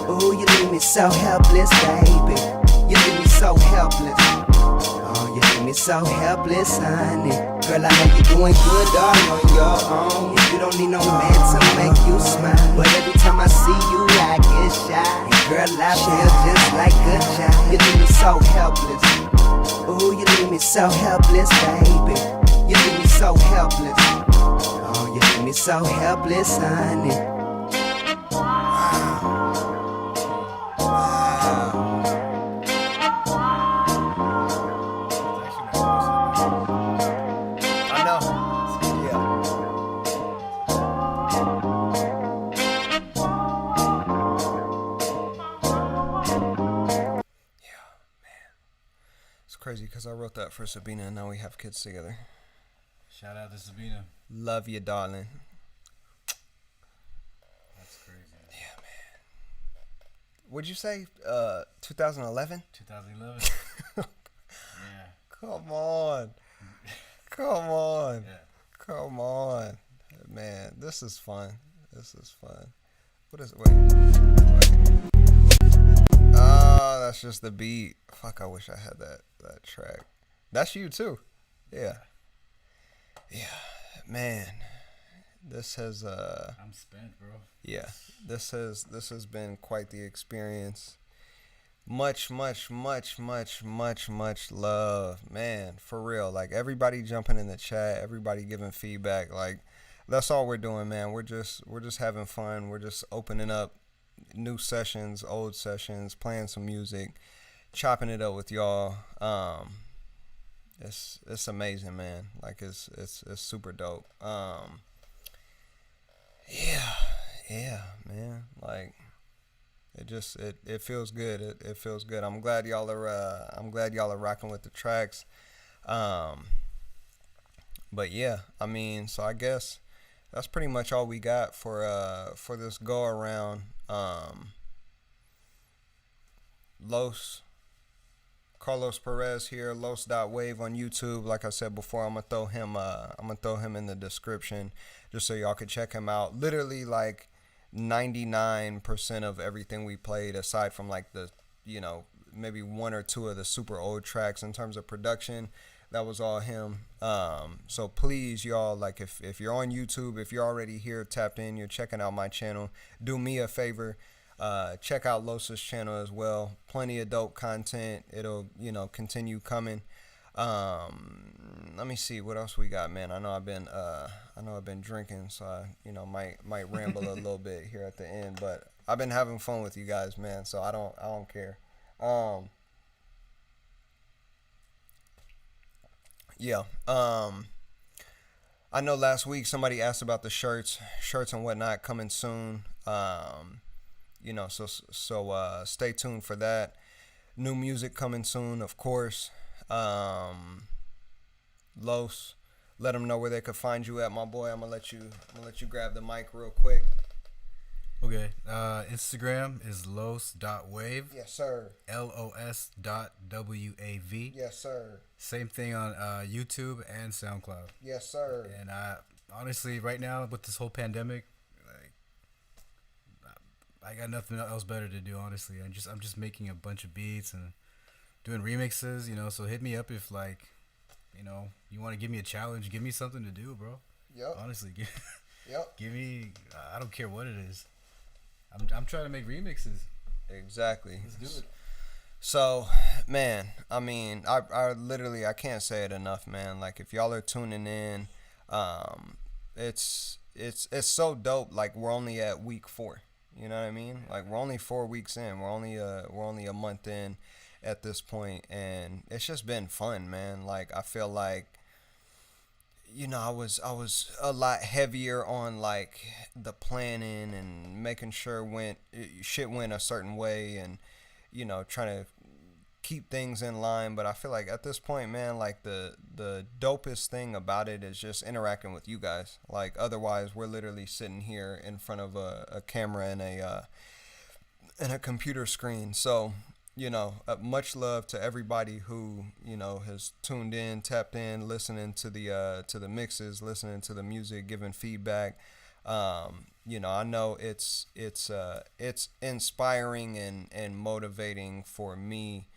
Ooh, you leave me so helpless, baby. You leave me so helpless. Oh, you leave me so helpless, honey. Girl, I know you're doing good all on your own. You don't need no man to make you smile. But every time I see you, I get shy. And girl, I feel just like a child. You leave me so helpless. Ooh, you leave me so helpless, baby. You leave me so helpless. Oh, you leave me so helpless, honey. I know. Yeah. It's crazy because I wrote that for Sabina and now we have kids together. Shout out to Sabina. Love you, darling. That's crazy. Yeah, man. Would you say 2011? 2011. Yeah. Come on. Come on. Yeah. Come on. Man, this is fun. This is fun. What is it? Wait. Oh, that's just the beat. Fuck, I wish I had that track. That's you too. Yeah. Yeah. Man. This has I'm spent, bro. yeah. This has been quite the experience. Much love, man, for real. Like, everybody jumping in the chat, everybody giving feedback. Like, that's all we're doing, man. We're just having fun. We're just opening up new sessions, old sessions, playing some music, chopping it up with y'all. It's amazing, man. Like, it's super dope. Yeah, man. Like, it feels good. It feels good. I'm glad y'all are rocking with the tracks. But yeah, I mean, so I guess that's pretty much all we got for this go around. Carlos Perez here, Los.Wav on YouTube. Like I said before, I'm gonna throw him in the description just so y'all can check him out. Literally, like, 99% of everything we played, aside from like the, maybe one or two of the super old tracks in terms of production, that was all him. So please, y'all, like, if you're on YouTube, if you're already here tapped in, you're checking out my channel, do me a favor, check out Los's channel as well. Plenty of dope content. It'll continue coming. Let me see what else we got, man. I know I've been drinking, so I might ramble a little bit here at the end, but I've been having fun with you guys, man, so I don't care. I know last week somebody asked about the shirts and whatnot coming soon. So stay tuned for that. New music coming soon, of course. Los, let them know where they could find you at, my boy. I'm gonna let you grab the mic real quick. Okay. Instagram is Los.Wav. Yes, sir. LOS.WAV. Yes, sir. Same thing on YouTube and SoundCloud. Yes, sir. And honestly, right now with this whole pandemic, I got nothing else better to do, honestly. I'm just making a bunch of beats and doing remixes, you know. So hit me up if like, you know, you want to give me a challenge. Give me something to do, bro. Yep. Honestly, Yep. give me. I don't care what it is. I'm trying to make remixes. Exactly. Let's do it. So, man, I mean, I literally, I can't say it enough, man. Like, if y'all are tuning in, it's so dope. Like, we're only at week 4. You know what I mean? Like, we're only 4 weeks in. We're only a month in at this point, and it's just been fun, man. Like, I feel like, you know, I was a lot heavier on like the planning and making sure shit went a certain way, and you know, trying to keep things in line. But I feel like at this point, man, like the dopest thing about it is just interacting with you guys. Like, otherwise we're literally sitting here in front of a camera and a computer screen. So, you know, much love to everybody who, you know, has tuned in, tapped in, listening to the mixes, listening to the music, giving feedback. You know, I know it's inspiring and motivating for me,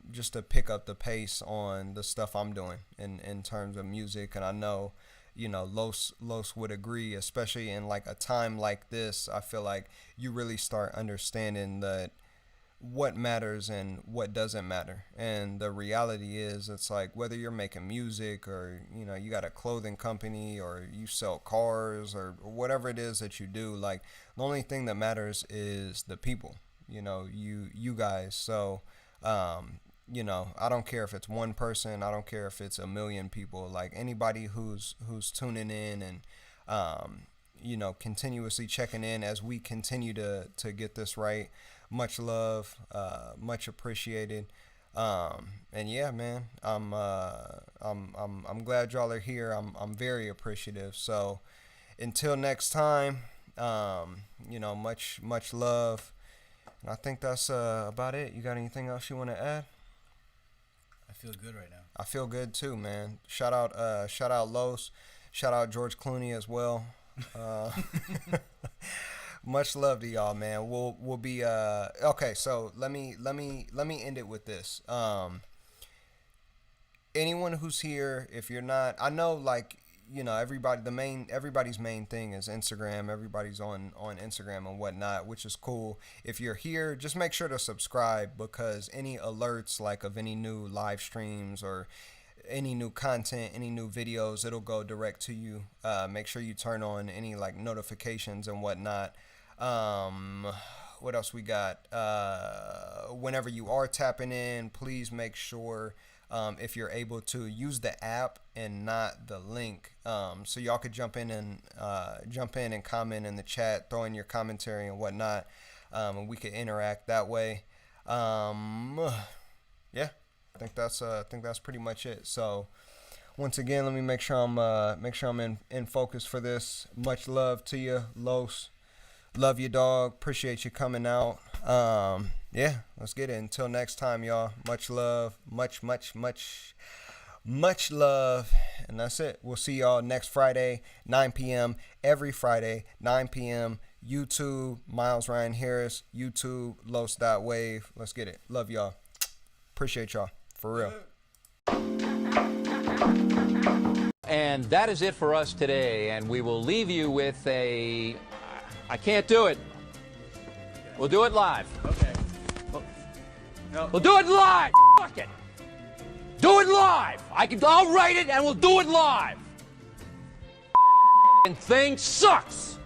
just to pick up the pace on the stuff I'm doing in terms of music. And I know, you know, Los would agree, especially in like a time like this. I feel like you really start understanding that what matters and what doesn't matter. And the reality is, it's like, whether you're making music or, you know, you got a clothing company or you sell cars or whatever it is that you do, like, the only thing that matters is the people, you know, you guys. So, you know, I don't care if it's one person, I don't care if it's a million people, like anybody who's tuning in and, you know, continuously checking in as we continue to get this right. Much love, much appreciated. And yeah, man, I'm glad y'all are here. I'm very appreciative. So until next time, you know, much love. And I think that's about it. You got anything else you want to add? I feel good right now. I feel good too, man. Shout out Los. Shout out George Clooney as well. Much love to y'all, man. We'll be okay. So let me end it with this. Anyone who's here, if you're not, I know, like, you know, everybody's main thing is Instagram. Everybody's on Instagram and whatnot, which is cool. If you're here, just make sure to subscribe, because any alerts, like, of any new live streams or any new content, any new videos, it'll go direct to you. Make sure you turn on any like notifications and whatnot. What else we got? Whenever you are tapping in, please make sure, if you're able to, use the app and not the link, so y'all could jump in and comment in the chat, throw in your commentary and whatnot, and we could interact that way. Yeah, I think that's pretty much it. So once again, let me make sure I'm in focus for this. Much love to you, Los. Love you, dog. Appreciate you coming out. Yeah, let's get it. Until next time, y'all. Much love. Much love. And that's it. We'll see y'all next Friday, 9 p.m. Every Friday, 9 p.m. YouTube, Miles Ryan Harris. YouTube, Los.Wav. Let's get it. Love y'all. Appreciate y'all. For real. And that is it for us today. And we will leave you with a... I can't do it. We'll do it live. Okay. We'll do it live. Fuck it. Do it live. I'll write it and we'll do it live. Thing sucks.